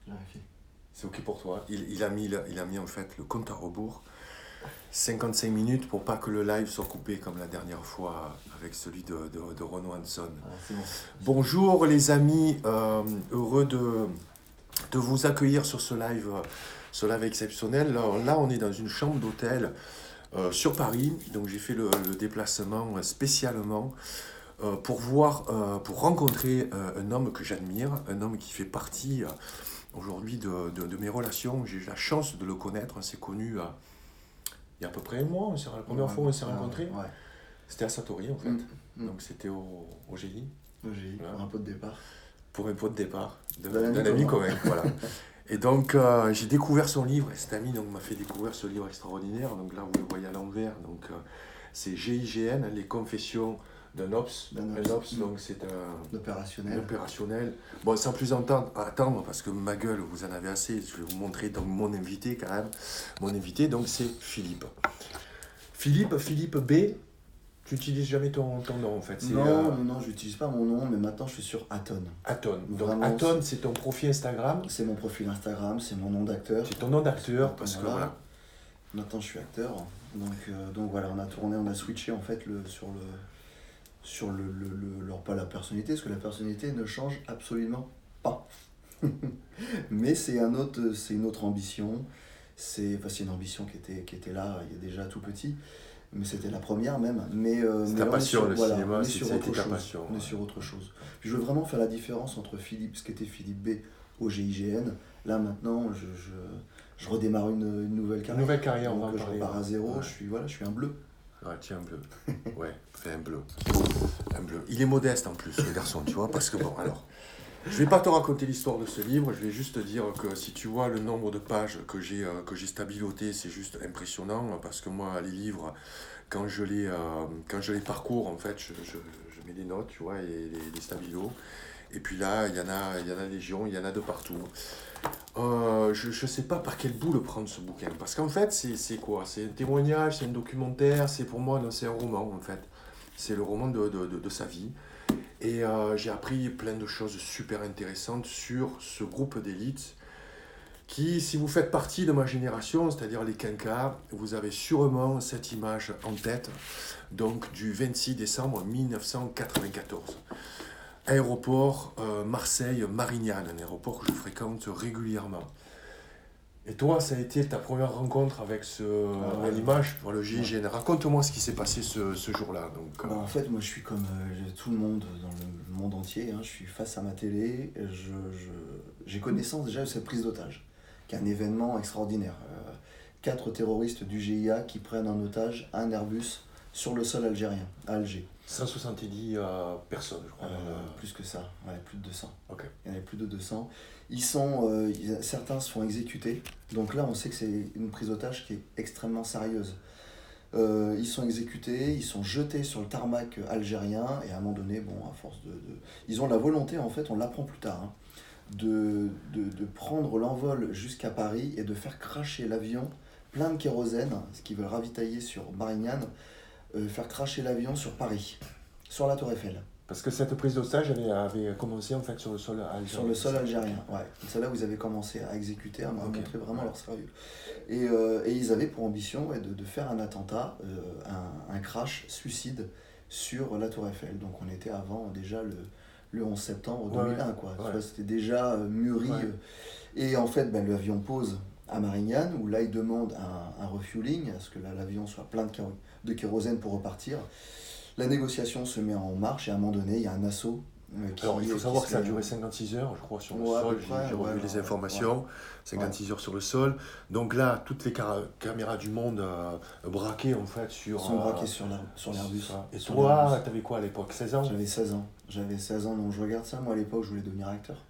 Vérifie. C'est OK pour toi. Il a mis en fait le compte à rebours. 55 minutes pour pas que le live soit coupé comme la dernière fois avec celui de Renaud Hanson. Ah, c'est bon. Bonjour les amis, heureux de vous accueillir sur ce live exceptionnel. Alors, là, on est dans une chambre d'hôtel sur Paris, donc j'ai fait le déplacement spécialement pour rencontrer un homme que j'admire, un homme qui fait partie aujourd'hui de mes relations. J'ai eu la chance de le connaître, on s'est connus il y a à peu près un mois, la première fois où on s'est rencontrés. Ouais. C'était à Satori en fait, donc c'était au GI. J'ai Voilà. pour un pot de départ. Pour un pot de départ D'un d'un ami ami commun. commun. Voilà. Et donc j'ai découvert son livre, et cet ami donc, m'a fait découvrir ce livre extraordinaire. Donc là, vous le voyez à l'envers. Donc c'est GIGN, les confessions d'un OPS. Un OPS, donc c'est un opérationnel. Bon, sans plus attendre, parce que ma gueule, vous en avez assez, je vais vous montrer donc mon invité quand même. Mon invité, donc c'est Philippe. Philippe B. Tu n'utilises jamais ton nom en fait. Non, je n'utilise pas mon nom, mais maintenant je suis sur Aton. Aton. Donc Vraiment, Aton, c'est ton profil Instagram. C'est mon profil Instagram, c'est mon nom d'acteur. C'est ton nom d'acteur, parce que voilà. Maintenant je suis acteur. Donc voilà, on a switché en fait pas la personnalité, parce que la personnalité ne change absolument pas. Mais c'est une autre ambition. C'est une ambition qui était là il y a déjà tout petit. Mais c'était la première même. C'est ta passion, le cinéma, c'était ta passion. On est sur autre chose. Puis je veux vraiment faire la différence entre ce qu'était Philippe B au GIGN. Là maintenant, je redémarre une nouvelle carrière. Une nouvelle carrière, donc, on va en je parler. repars à zéro, ouais. je suis un bleu. Ouais, tiens, un bleu. Ouais, fais un bleu. Un bleu. Il est modeste en plus, ce garçon, tu vois, parce que bon, alors... Je vais pas te raconter l'histoire de ce livre, je vais juste te dire que si tu vois le nombre de pages que j'ai stabiloté, c'est juste impressionnant, parce que moi, les livres, quand je les parcours, en fait, je mets des notes, tu vois, et les stabilos. Et puis là, il y en a légion, il y en a de partout. Je sais pas par quel bout le prendre, ce bouquin, parce qu'en fait, c'est quoi? C'est un témoignage, c'est un documentaire, c'est pour moi, non, c'est un roman, en fait. C'est le roman de sa vie. Et j'ai appris plein de choses super intéressantes sur ce groupe d'élite qui, si vous faites partie de ma génération, c'est-à-dire les quinquas, vous avez sûrement cette image en tête, donc du 26 décembre 1994. Aéroport Marseille-Marignane, un aéroport que je fréquente régulièrement. Et toi, ça a été ta première rencontre avec l'image pour le GIGN. Ouais. Raconte-moi ce qui s'est passé ce jour-là. En fait, moi, je suis comme tout le monde dans le monde entier. Je suis face à ma télé. J'ai connaissance déjà de cette prise d'otage, qui est un événement extraordinaire. 4 terroristes du GIA qui prennent en otage un Airbus sur le sol algérien, à Alger. 170 personnes, je crois. Plus que ça, ouais, plus de 200. Okay. Il y en avait plus de 200. Certains se font exécuter. Donc là, on sait que c'est une prise d'otage qui est extrêmement sérieuse. Ils sont exécutés, ils sont jetés sur le tarmac algérien, et à un moment donné, à force ils ont la volonté, en fait, on l'apprend plus tard, de prendre l'envol jusqu'à Paris et de faire cracher l'avion plein de kérosène, ce qu'ils veulent ravitailler sur Marignane, faire cracher l'avion sur Paris, sur la Tour Eiffel. Parce que cette prise d'otage avait commencé en fait sur le sol algérien. Sur le sol algérien, ouais. C'est là où ils avaient commencé à exécuter, à montrer vraiment leur sérieux. Et ils avaient pour ambition de faire un attentat, un crash, suicide sur la Tour Eiffel. Donc on était avant déjà le 11 septembre 2001, quoi. Ouais. Tu vois, c'était déjà mûri. Ouais. Et en fait, l'avion pose à Marignane, où là ils demandent un refueling, à ce que l'avion soit plein de kérosène pour repartir. La négociation se met en marche et à un moment donné, il y a un assaut. Alors, il faut savoir que ça a duré 56 heures, je crois, sur le sol. J'ai revu les informations. 56 heures sur le sol. Donc là, toutes les caméras du monde braquées, en fait, sont braquées sur l'Airbus. Et toi, t'avais quoi à l'époque? 16 ans? J'avais 16 ans. Donc je regarde ça. Moi, à l'époque, je voulais devenir acteur.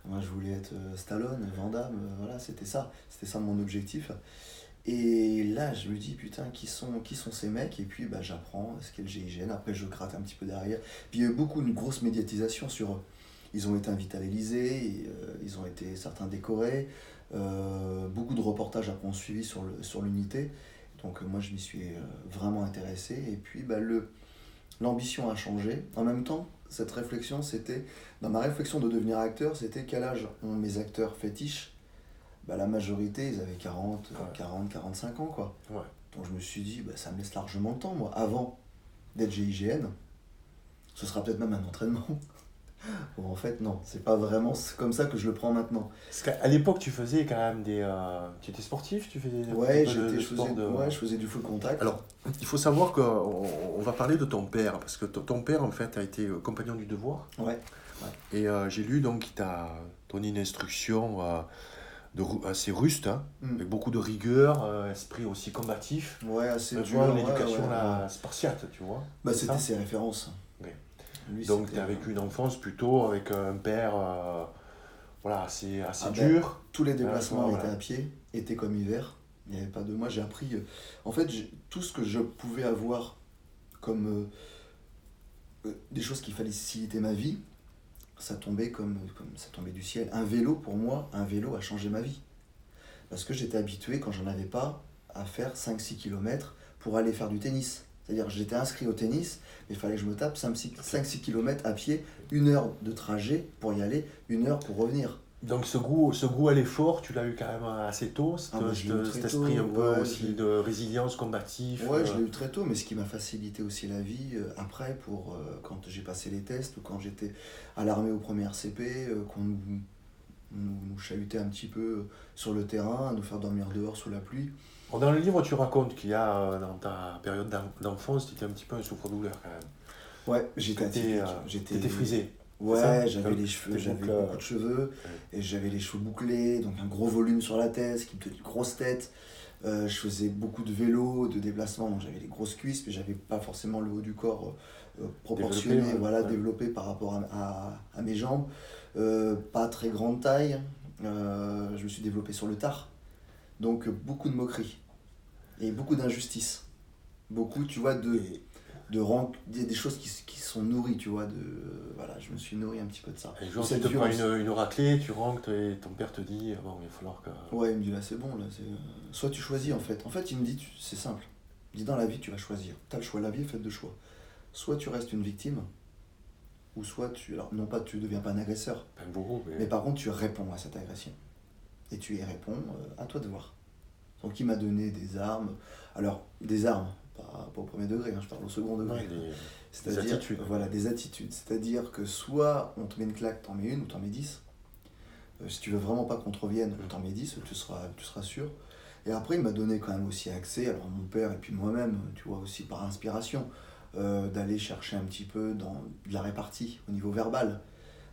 Moi, je voulais être Stallone, Van Damme. Voilà, c'était ça. C'était ça mon objectif. Et là, je me dis, putain, qui sont ces mecs? Et puis, j'apprends ce qu'est le GIGN. Après, je gratte un petit peu derrière. Puis, il y a eu une grosse médiatisation sur eux. Ils ont été invités à l'Élysée, ils ont été certains décorés. Beaucoup de reportages après ont suivi sur l'unité. Donc, moi, je m'y suis vraiment intéressé. Et puis, l'ambition a changé. En même temps, cette réflexion, c'était, dans ma réflexion de devenir acteur, c'était quel âge ont mes acteurs fétiches? Bah, la majorité, ils avaient 45 ans, quoi. Ouais. Donc je me suis dit, bah, ça me laisse largement le temps, moi, avant d'être GIGN. Ce sera peut-être même un entraînement. Bon, en fait, non, c'est pas vraiment comme ça que je le prends maintenant. Parce qu'à l'époque, tu faisais quand même des... tu étais sportif, tu faisais Ouais, je faisais du full contact. Alors, il faut savoir qu'on va parler de ton père, parce que ton père, en fait, a été compagnon du devoir. Ouais. Et j'ai lu, donc, qu'il t'a donné une instruction assez ruste, hein, avec beaucoup de rigueur, esprit aussi combatif. Ouais, assez tu dur. vois, l'éducation spartiate, tu vois. Bah, c'était ses références. Okay. Lui, donc, tu as vécu une enfance plutôt avec un père voilà, assez dur. Ben, tous les déplacements étaient à pied, été comme hiver. Il n'y avait pas de... Moi, j'ai appris... En fait, tout ce que je pouvais avoir comme des choses qui facilitaient ma vie, ça tombait comme ça tombait du ciel. Un vélo, pour moi, un vélo a changé ma vie. Parce que j'étais habitué, quand j'en avais pas, à faire 5-6 km pour aller faire du tennis. C'est-à-dire que j'étais inscrit au tennis, mais il fallait que je me tape 5-6 km à pied, 1 heure de trajet pour y aller, 1 heure pour revenir. Donc ce goût à l'effort, tu l'as eu quand même assez tôt, cet esprit un peu aussi de résilience combative. Ouais, je l'ai eu très tôt, mais ce qui m'a facilité aussi la vie après, quand j'ai passé les tests ou quand j'étais à l'armée au premier RCP, qu'on nous chahutait un petit peu sur le terrain, à nous faire dormir dehors sous la pluie. Dans le livre, tu racontes qu'il y a, dans ta période d'enfance, tu étais un petit peu un souffre-douleur quand même. Ouais, j'étais frisé. Ouais, j'avais beaucoup de cheveux, et j'avais les cheveux bouclés, donc un gros volume sur la tête, ce qui me faisait une grosse tête. Je faisais beaucoup de vélo, de déplacements, donc j'avais les grosses cuisses, mais j'avais pas forcément le haut du corps proportionné, développé par rapport à mes jambes. Pas très grande taille, je me suis développé sur le tard. Donc beaucoup de moqueries et beaucoup d'injustices. Beaucoup, tu vois, des choses qui sont nourries, tu vois. Voilà, je me suis nourri un petit peu de ça. Et genre, tu te prends une raclée, tu rentres et ton père te dit, bon, il va falloir que... Ouais, il me dit, là, c'est bon, là. Soit tu choisis, en fait. En fait, il me dit, c'est simple. Il dit, dans la vie, tu vas choisir. Tu as le choix, la vie est faite de choix. Soit tu restes une victime, ou soit tu... Alors, non pas, tu ne deviens pas un agresseur. Pas un bourreau, mais par contre, tu réponds à cette agression. Et tu y réponds, à toi de voir. Donc il m'a donné des armes. Alors, des armes, pas au premier degré, je parle au second degré. Des attitudes. Voilà, des attitudes. C'est-à-dire que soit on te met une claque, t'en mets une ou t'en mets 10. Si tu veux vraiment pas qu'on te revienne, t'en mets 10, tu seras sûr. Et après, il m'a donné quand même aussi accès, alors mon père et puis moi-même, tu vois, aussi par inspiration, d'aller chercher un petit peu de la répartie au niveau verbal.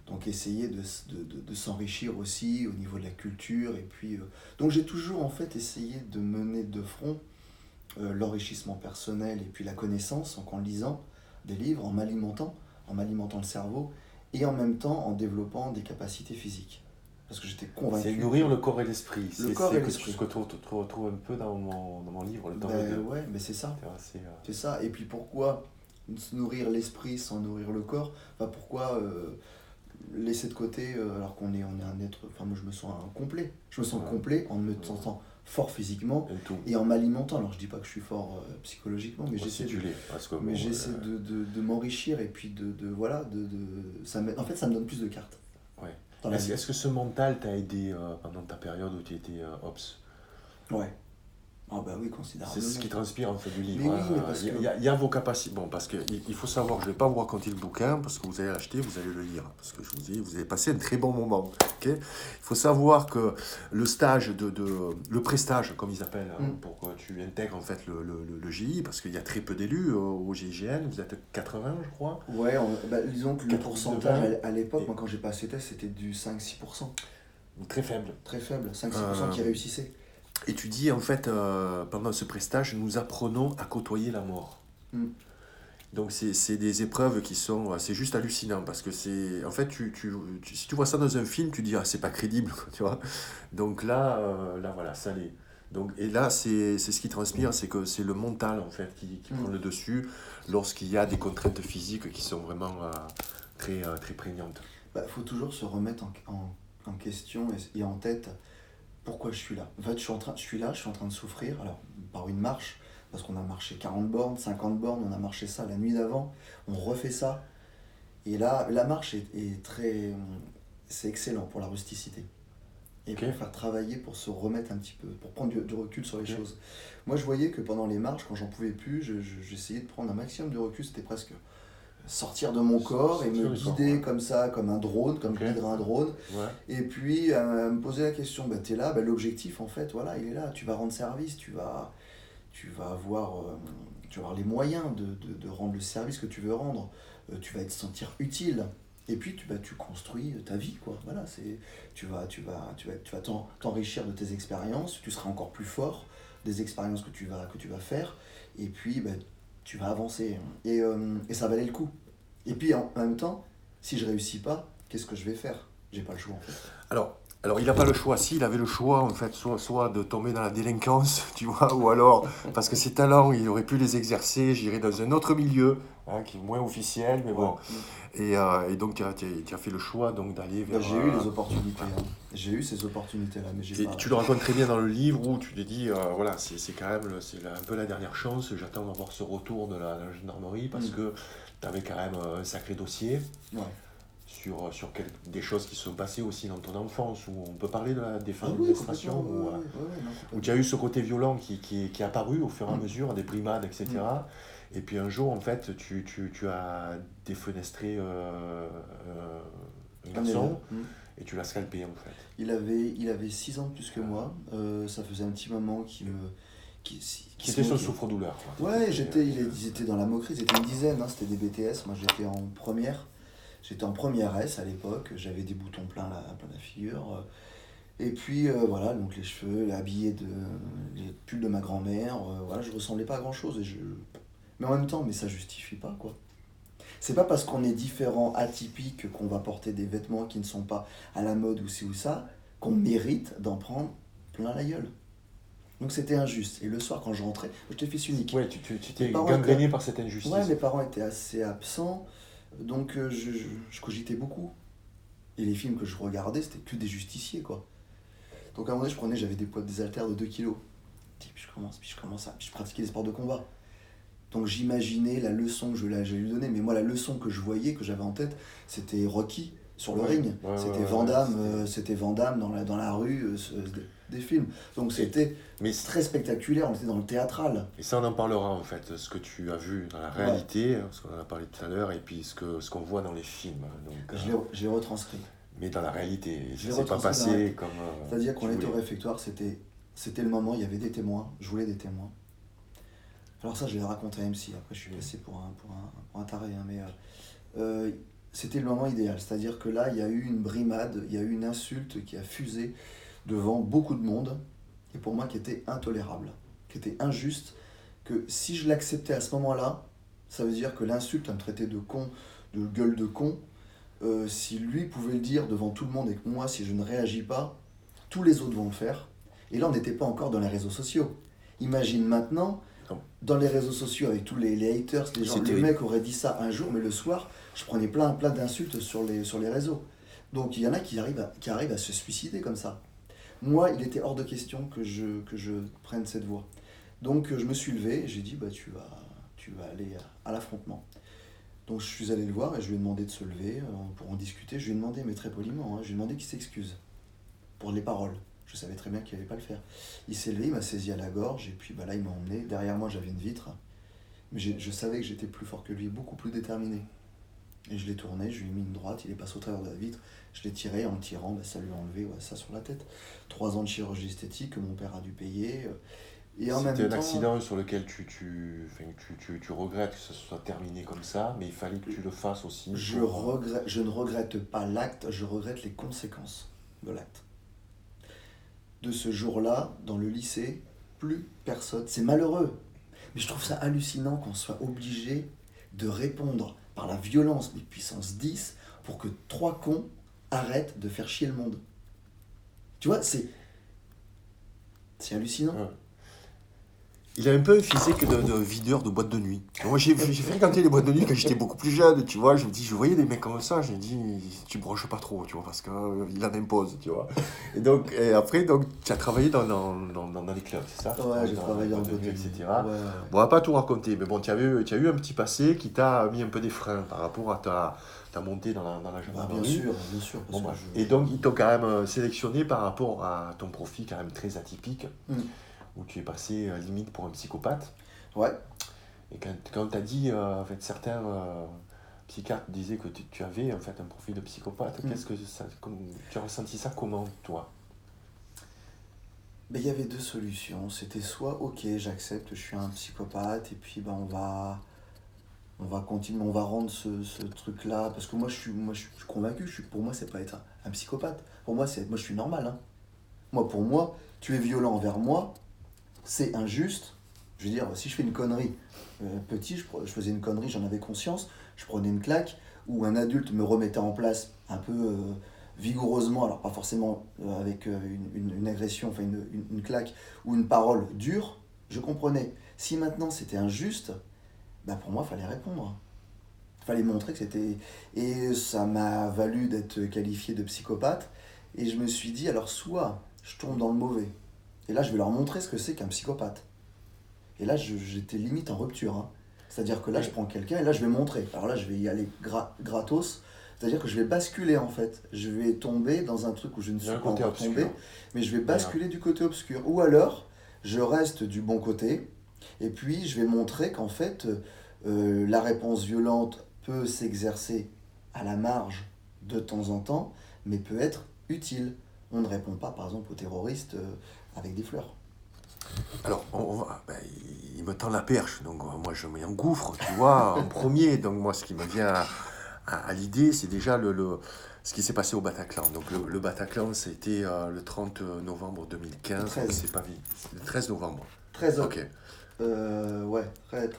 Donc essayer de s'enrichir aussi au niveau de la culture. Et puis, donc j'ai toujours en fait essayé de mener de front l'enrichissement personnel et puis la connaissance, donc en lisant des livres, en m'alimentant le cerveau, et en même temps en développant des capacités physiques. Parce que j'étais convaincu. C'est nourrir le corps et l'esprit. Le corps et l'esprit. C'est ce que tu retrouves un peu dans mon livre. Ouais, mais c'est ça. C'est ça. Et puis pourquoi se nourrir l'esprit sans nourrir le corps? Pourquoi laisser de côté alors qu'on est un être... Enfin, moi je me sens complet. Je me sens complet en me sentant fort physiquement et en m'alimentant. Alors je dis pas que je suis fort psychologiquement, mais j'essaie de m'enrichir et puis en fait ça me donne plus de cartes. Ouais. Est-ce que ce mental t'a aidé pendant ta période où tu étais Ops? Ouais. Ah bah oui, considérablement. C'est ce qui transpire en fait du livre. Mais oui, mais parce il y a vos capacités. Bon, parce qu'il faut savoir, je ne vais pas vous raconter le bouquin, parce que vous allez l'acheter, vous allez le lire. Parce que je vous dis, vous avez passé un très bon moment. Okay, il faut savoir que le stage, le pré-stage, comme ils appellent, pour que tu intègres en fait le GI, parce qu'il y a très peu d'élus au GIGN, vous êtes 80, je crois. Ouais, disons que le pourcentage à l'époque, moi quand j'ai passé le test, c'était du 5-6%. Très faible. Très faible, 5-6% qui réussissaient. Et tu dis, en fait, pendant ce prestage, nous apprenons à côtoyer la mort. Donc, c'est des épreuves qui sont... C'est juste hallucinant, parce que c'est... En fait, si tu vois ça dans un film, tu dis, ah, c'est pas crédible, tu vois. Donc là, voilà, ça l'est. Donc, et là, c'est ce qui transpire, c'est que c'est le mental, en fait, qui prend le dessus lorsqu'il y a des contraintes physiques qui sont vraiment très, très prégnantes. Faut toujours se remettre en question et en tête... Pourquoi je suis là? En fait, je suis en train de souffrir, alors par une marche, parce qu'on a marché 40 bornes, 50 bornes, on a marché ça la nuit d'avant, on refait ça. Et là, la marche est très... C'est excellent pour la rusticité. Et pour faire travailler, pour se remettre un petit peu, pour prendre du recul sur les choses. Moi, je voyais que pendant les marches, quand j'en pouvais plus, j'essayais de prendre un maximum de recul, c'était presque sortir de mon corps et me guider comme ça, comme un drone, comme guider un drone. Et puis, me poser la question, t'es là, l'objectif, en fait, voilà, il est là, tu vas rendre service, tu vas avoir les moyens de rendre le service que tu veux rendre, tu vas te sentir utile. Et puis tu construis ta vie, quoi. Voilà, tu vas t'enrichir de tes expériences, tu seras encore plus fort des expériences que tu vas faire, et puis tu vas avancer. Et ça valait le coup. Et puis en même temps, si je réussis pas, qu'est-ce que je vais faire? J'ai pas le choix en fait. Alors, il n'a pas le choix. Si, il avait le choix, en fait, soit de tomber dans la délinquance, tu vois, ou alors, parce que ses talents, il aurait pu les exercer, j'irais dans un autre milieu, qui est moins officiel, mais bon. Et donc, tu as fait le choix donc, d'aller vers... J'ai eu les opportunités. J'ai eu ces opportunités-là, mais j'ai pas... Tu le racontes très bien dans le livre où tu te dis, voilà, c'est quand même un peu la dernière chance. J'attends d'avoir ce retour de la gendarmerie parce que tu avais quand même un sacré dossier. Sur des choses qui se sont passées aussi dans ton enfance, où on peut parler de la défenestration, où tu as eu ce côté violent qui est apparu au fur et à mesure, des brimades, etc. Et puis un jour, en fait, tu as défenestré un garçon et tu l'as scalpé, en fait. Il avait 6 ans de plus que moi, ça faisait un petit moment qui était sur le souffre-douleur. Ouais, ils étaient dans la moquerie, ils étaient une dizaine, c'était des BTS, moi j'étais en première. J'étais en première S à l'époque, j'avais des boutons plein la figure. Et puis voilà, donc les cheveux, habillé les pulls de ma grand-mère, voilà, je ressemblais pas à grand chose. Mais en même temps, ça justifie pas quoi. C'est pas parce qu'on est différent, atypique, qu'on va porter des vêtements qui ne sont pas à la mode ou ci ou ça, qu'on mérite d'en prendre plein la gueule. Donc c'était injuste. Et le soir, quand je rentrais, j'étais fils unique. Ouais, tu t'es gangréné par cette injustice. Ouais, mes parents étaient assez absents. Donc je cogitais beaucoup. Et les films que je regardais, c'était que des justiciers, quoi. Donc à un moment donné, j'avais des haltères de 2 kilos. Puis je pratiquais des sports de combat. Donc j'imaginais la leçon que je lui donnais. Mais moi, la leçon que je voyais, que j'avais en tête, c'était Rocky sur le ring. C'était Van Damme dans la rue, des films. Donc c'était très spectaculaire, on était dans le théâtral. Et ça, on en parlera en fait, ce que tu as vu dans la réalité, ce qu'on en a parlé tout à l'heure, et puis ce qu'on voit dans les films. Donc, je l'ai retranscrit. Mais dans la réalité, ça s'est pas passé comme... C'est-à-dire qu'on était au réfectoire, c'était le moment, il y avait des témoins, je voulais des témoins. Alors ça, je l'ai raconté à MC, après je suis passé pour un taré, mais c'était le moment idéal. C'est-à-dire que là, il y a eu une brimade, il y a eu une insulte qui a fusé devant beaucoup de monde, et pour moi qui était intolérable, qui était injuste, que si je l'acceptais à ce moment-là, ça veut dire que l'insulte à me traiter de con, de gueule de con, si lui pouvait le dire devant tout le monde et que moi, si je ne réagis pas, tous les autres vont le faire. Et là, on n'était pas encore dans les réseaux sociaux. Imagine maintenant, dans les réseaux sociaux, avec tous les haters, les mecs auraient dit ça un jour, mais le soir, je prenais plein d'insultes sur les réseaux. Donc il y en a qui arrivent à se suicider comme ça. Moi, il était hors de question que je prenne cette voie. Donc je me suis levé et j'ai dit, tu vas aller à l'affrontement. Donc je suis allé le voir et je lui ai demandé de se lever pour en discuter. Je lui ai demandé, mais très poliment, je lui ai demandé qu'il s'excuse pour les paroles. Je savais très bien qu'il n'allait pas le faire. Il s'est levé, il m'a saisi à la gorge et puis là il m'a emmené. Derrière moi j'avais une vitre, mais je savais que j'étais plus fort que lui, beaucoup plus déterminé. Et je l'ai tourné, je lui ai mis une droite, il est passé au travers de la vitre, je l'ai tiré, en le tirant, ça lui a enlevé ça sur la tête. 3 ans de chirurgie esthétique que mon père a dû payer. Et en même temps, c'était un accident sur lequel tu regrettes que ce soit terminé comme ça, mais il fallait que tu le fasses aussi. Je ne regrette pas l'acte, je regrette les conséquences de l'acte. De ce jour-là, dans le lycée, plus personne. C'est malheureux, mais je trouve ça hallucinant qu'on soit obligé de répondre par la violence des puissances 10 pour que 3 cons arrêtent de faire chier le monde. Tu vois, c'est hallucinant. il a un peu un physique de videur de boîte de nuit. Moi, j'ai fréquenté les boîtes de nuit quand j'étais beaucoup plus jeune, tu vois. Je voyais des mecs comme ça, je me dis, tu broches pas trop, tu vois, parce qu'il en impose, tu vois. Et après, tu as travaillé dans les clubs, c'est ça? Ouais, j'ai travaillé en boîte de nuit, boîte de nuit. etc. Ouais. Bon, on va pas tout raconter, mais bon, tu as eu un petit passé qui t'a mis un peu des freins par rapport à ta montée dans la Bah, gendarmerie. bien sûr. Bon, Parce bref. que Et donc, ils t'ont quand même sélectionné par rapport à ton profil quand même très atypique, où tu es passé limite pour un psychopathe. Ouais. Et quand tu as dit, en fait, certains psychiatres disaient que tu avais en fait un profil de psychopathe, qu'est-ce que tu as ressenti ça comment, toi? Mais il y avait deux solutions. C'était soit, ok, j'accepte, je suis un psychopathe, et puis ben, on va continuer, on va rendre ce truc-là. Parce que moi, je suis convaincu, pour moi, c'est pas être un psychopathe. Pour moi, moi, je suis normal. Hein. Pour moi, tu es violent envers moi, c'est injuste. Je veux dire, si je fais une connerie, petit, je faisais une connerie, j'en avais conscience, je prenais une claque, ou un adulte me remettait en place un peu vigoureusement, alors pas forcément avec une agression, enfin une claque, ou une parole dure, je comprenais. Si maintenant c'était injuste, bah pour moi, il fallait répondre. Il fallait montrer que c'était... Et ça m'a valu d'être qualifié de psychopathe, et je me suis dit, alors soit je tombe dans le mauvais, et là je vais leur montrer ce que c'est qu'un psychopathe. Et là, j'étais limite en rupture. Hein. C'est-à-dire que là, je prends quelqu'un et là, je vais montrer. Alors là, je vais y aller gratos. C'est-à-dire que je vais basculer en fait. Je vais tomber dans un truc où je ne suis pas encore tombé, mais je vais basculer du côté obscur. Ou alors, je reste du bon côté et puis je vais montrer qu'en fait, la réponse violente peut s'exercer à la marge de temps en temps, mais peut être utile. On ne répond pas, par exemple, aux terroristes avec des fleurs. Alors, il me tend la perche, donc moi je m'y engouffre, tu vois, en premier. Donc moi, ce qui me vient à l'idée, c'est déjà ce qui s'est passé au Bataclan. Donc le Bataclan, c'était le 30 novembre 2015. 13. C'est pas vite. Le 13 novembre. 13 Ok. ouais, 13.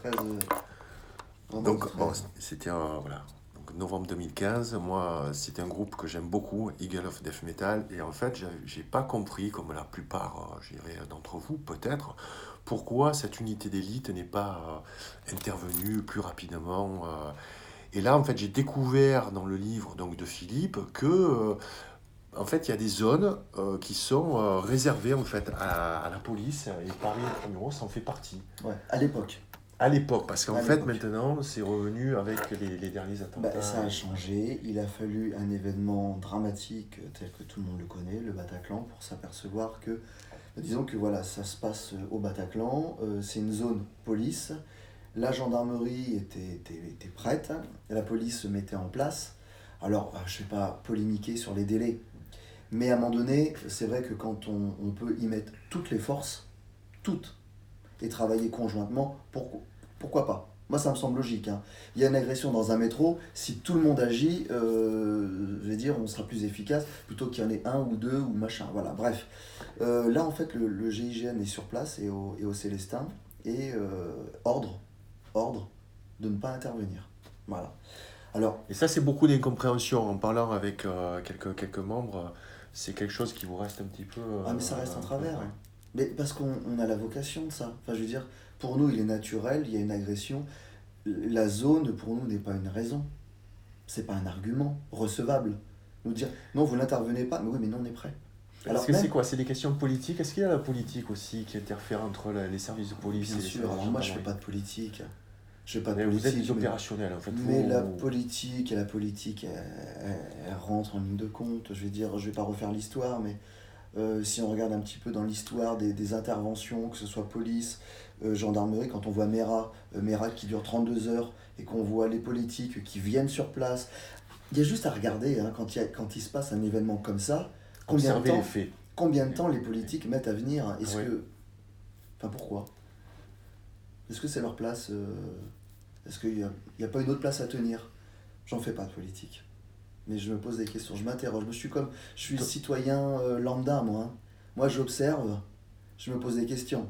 Donc, bon, c'était voilà. Donc, novembre 2015, moi, c'était un groupe que j'aime beaucoup, Eagle of Death Metal. Et en fait, j'ai pas compris, comme la plupart, je dirais, d'entre vous, peut-être, pourquoi cette unité d'élite n'est pas intervenue plus rapidement. Et là, en fait, j'ai découvert dans le livre donc, de Philippe que, en fait, il y a des zones qui sont réservées en fait à la police et Paris Intramuros en fait partie. Ouais, à l'époque. À l'époque, parce qu'en À fait, l'époque. maintenant, c'est revenu avec les derniers attentats. Ça a changé. Il a fallu un événement dramatique tel que tout le monde le connaît, le Bataclan, pour s'apercevoir que, disons que voilà, ça se passe au Bataclan, c'est une zone police. La gendarmerie était prête, la police se mettait en place. Alors, je ne vais pas polémiquer sur les délais, mais à un moment donné, c'est vrai que quand on peut y mettre toutes les forces, toutes, et travailler conjointement, pourquoi pas? Moi, ça me semble logique. Hein. Il y a une agression dans un métro, si tout le monde agit, je vais dire, on sera plus efficace plutôt qu'il y en ait un ou deux ou machin. Voilà, bref. Là, en fait, le GIGN est sur place et au Célestin, et ordre de ne pas intervenir. Voilà. Alors, Et ça, c'est beaucoup d'incompréhension. En parlant avec quelques membres, c'est quelque chose qui vous reste un petit peu. mais ça reste en travers. Ouais. Mais parce qu'on a la vocation de ça. Enfin, je veux dire, pour nous, il est naturel, il y a une agression. La zone, pour nous, n'est pas une raison. C'est pas un argument recevable. Nous dire, non, vous n'intervenez pas, mais oui, mais nous, on est prêt. Est-ce que c'est quoi? C'est des questions politiques? Est-ce qu'il y a la politique aussi qui interfère entre les services de police Bien et les sûr, services alors de moi, je fais gendarmerie? pas de politique. Je fais pas de Mais vous êtes politique. des opérationnels, en fait. Mais la politique, elle rentre en ligne de compte. Je vais dire, je vais pas refaire l'histoire, mais si on regarde un petit peu dans l'histoire des interventions, que ce soit police, gendarmerie, quand on voit Mera qui dure 32 heures, et qu'on voit les politiques qui viennent sur place, il y a juste à regarder, hein, quand il se passe un événement comme ça, Observer les faits. combien de temps les politiques mettent à venir? Est-ce Oui. que... Enfin, pourquoi? Est-ce que c'est leur place Est-ce qu'il n'y a pas une autre place à tenir? J'en fais pas de politique. Mais je me pose des questions, je m'interroge. Je suis citoyen lambda, moi. Hein. Moi, j'observe, je me pose des questions.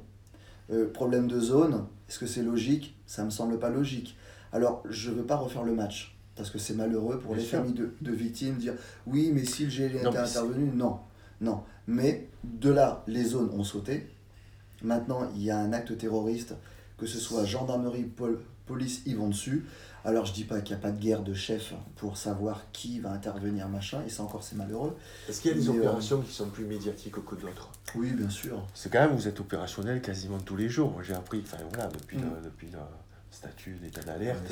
Problème de zone, est-ce que c'est logique? Ça me semble pas logique. Alors, je veux pas refaire le match, parce que c'est malheureux pour Bien les sûr. familles de victimes, dire oui, mais si le GIGN Non, était mais intervenu, non. Mais de là, les zones ont sauté. Maintenant, il y a un acte terroriste, que ce soit gendarmerie, police, ils vont dessus. Alors je dis pas qu'il n'y a pas de guerre de chef pour savoir qui va intervenir, machin, et ça encore c'est malheureux. Est-ce qu'il y a des opérations qui sont plus médiatiques que d'autres? Oui, bien sûr. C'est quand même, vous êtes opérationnel quasiment tous les jours. Moi j'ai appris, enfin voilà, depuis le statut d'état d'alerte,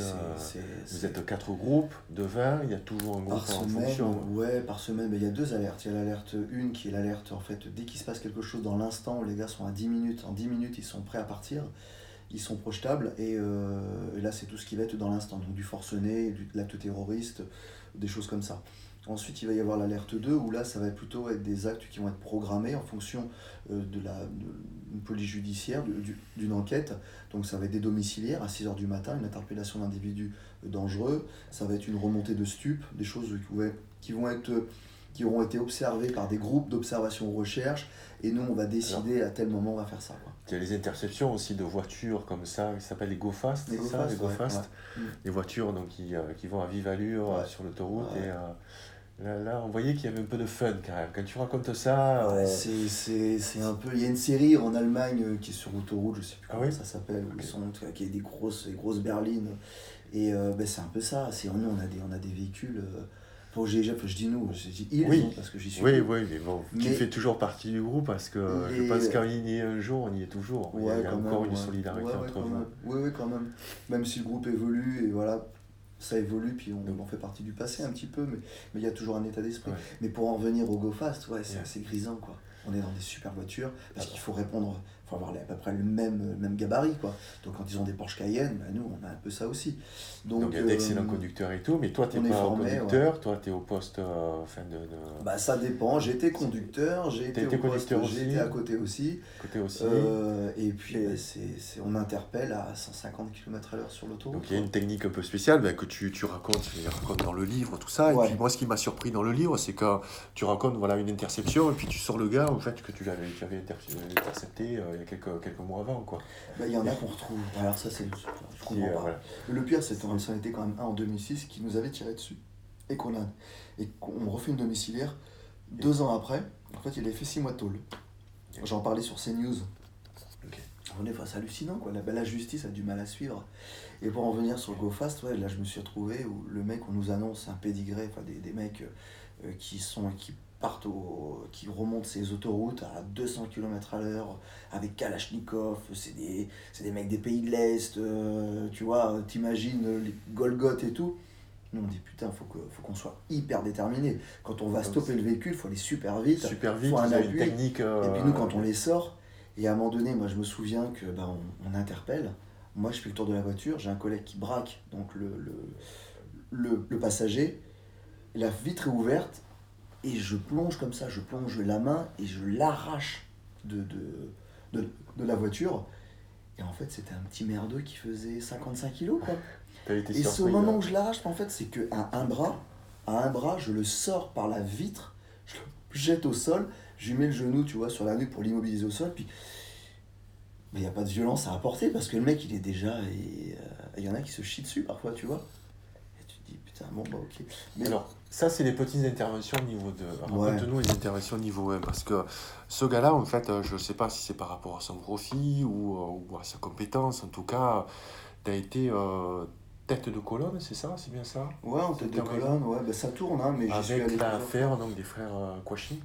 vous êtes 4 groupes de 20, il y a toujours un groupe en fonction. Ouais, par semaine, il y a 2 alertes. Il y a l'alerte 1 qui est l'alerte, en fait, dès qu'il se passe quelque chose dans l'instant, les gars sont à 10 minutes. En 10 minutes, ils sont prêts à partir. Ils sont projetables et là c'est tout ce qui va être dans l'instant, donc du forcené, de l'acte terroriste, des choses comme ça. Ensuite il va y avoir l'alerte 2 où là ça va plutôt être des actes qui vont être programmés en fonction d'une police judiciaire, d'une enquête. Donc ça va être des domiciliaires à 6h du matin, une interpellation d'individus dangereux, ça va être une remontée de stupes, des choses qui auront été observées par des groupes d'observation recherche, et nous on va décider à tel moment on va faire ça, quoi. Il y a les interceptions aussi de voitures comme ça, qui s'appellent les go-fast, Les c'est ça, les go-fast. ouais. Les voitures donc, qui vont à vive allure sur l'autoroute. Ouais. Et là, on voyait qu'il y avait un peu de fun quand même. Quand tu racontes ça... C'est un peu... Il y a une série en Allemagne qui est sur autoroute, je sais plus comment ça s'appelle, où qui a des grosses berlines. Et c'est un peu ça. Nous, on a des véhicules... je dis nous, je dis ils, parce que j'y suis. Oui, mais bon, tu fais toujours partie du groupe parce que je pense qu'un jour, on y est toujours. Il y a encore une solidarité entre vous. Oui, quand même. Même si le groupe évolue, et voilà, ça évolue, puis on fait partie du passé un petit peu, mais il y a toujours un état d'esprit. Ouais. Mais pour en revenir au GoFast, c'est assez grisant, quoi. On est dans des super voitures, parce qu'il faut répondre, il faut avoir à peu près le même gabarit, quoi. Donc quand ils ont des Porsche Cayenne, nous on a un peu ça aussi. Donc il y a d'excellents conducteurs et tout, mais toi tu n'es pas conducteur, toi tu es au poste ça dépend, j'ai été conducteur, j'ai été au poste, j'ai été à côté aussi. Et puis on interpelle à 150 km/h sur l'autoroute. Donc il y a une technique un peu spéciale que tu racontes dans le livre, tout ça. Et puis moi ce qui m'a surpris dans le livre, c'est que tu racontes une interception et puis tu sors le gars en fait que tu avais intercepté il y a quelques mois avant, quoi. Il y en a qu'on retrouve. Alors ça, je comprends pas. Voilà. Le pire, ça a été quand même un en 2006 qui nous avait tiré dessus. Et qu'on refait une domiciliaire 2 ans après. En fait, il avait fait 6 mois de tôle. J'en parlais sur CNews. C'est hallucinant, quoi. La justice a du mal à suivre. Et pour en venir sur le GoFast, là, je me suis retrouvé où le mec, on nous annonce un pédigré, des mecs qui qui remontent ces autoroutes à 200 km/h avec Kalachnikov, c'est des mecs des pays de l'Est, tu vois, t'imagines les Golgoth et tout. Nous on dit putain, faut qu'on soit hyper déterminé. Quand on va stopper le véhicule, il faut aller super vite, faut un appui. Une technique, et puis nous quand on les sort, et à un moment donné, moi je me souviens que on interpelle, moi je fais le tour de la voiture, j'ai un collègue qui braque donc le passager, la vitre est ouverte, et je plonge comme ça, je plonge la main et je l'arrache de la voiture. Et en fait, c'était un petit merdeux qui faisait 55 kilos, quoi. Et ce moment où je l'arrache, en fait, c'est qu'à un bras, je le sors par la vitre, je le jette au sol, je lui mets le genou, tu vois, sur la nuque pour l'immobiliser au sol, puis mais il n'y a pas de violence à apporter parce que le mec, il est déjà... Il y en a qui se chient dessus parfois, tu vois. Et tu te dis, putain, ok. Mais alors, ça, c'est les petites interventions au niveau 2. Raconte-nous les interventions niveau 1, parce que ce gars-là, en fait, je ne sais pas si c'est par rapport à son profil ou à sa compétence. En tout cas, tu as été tête de colonne, c'est ça? C'est bien ça? Ouais, en tête de colonne, ça tourne, hein, mais j'y suis allé. Avec l'affaire des frères Kouachi?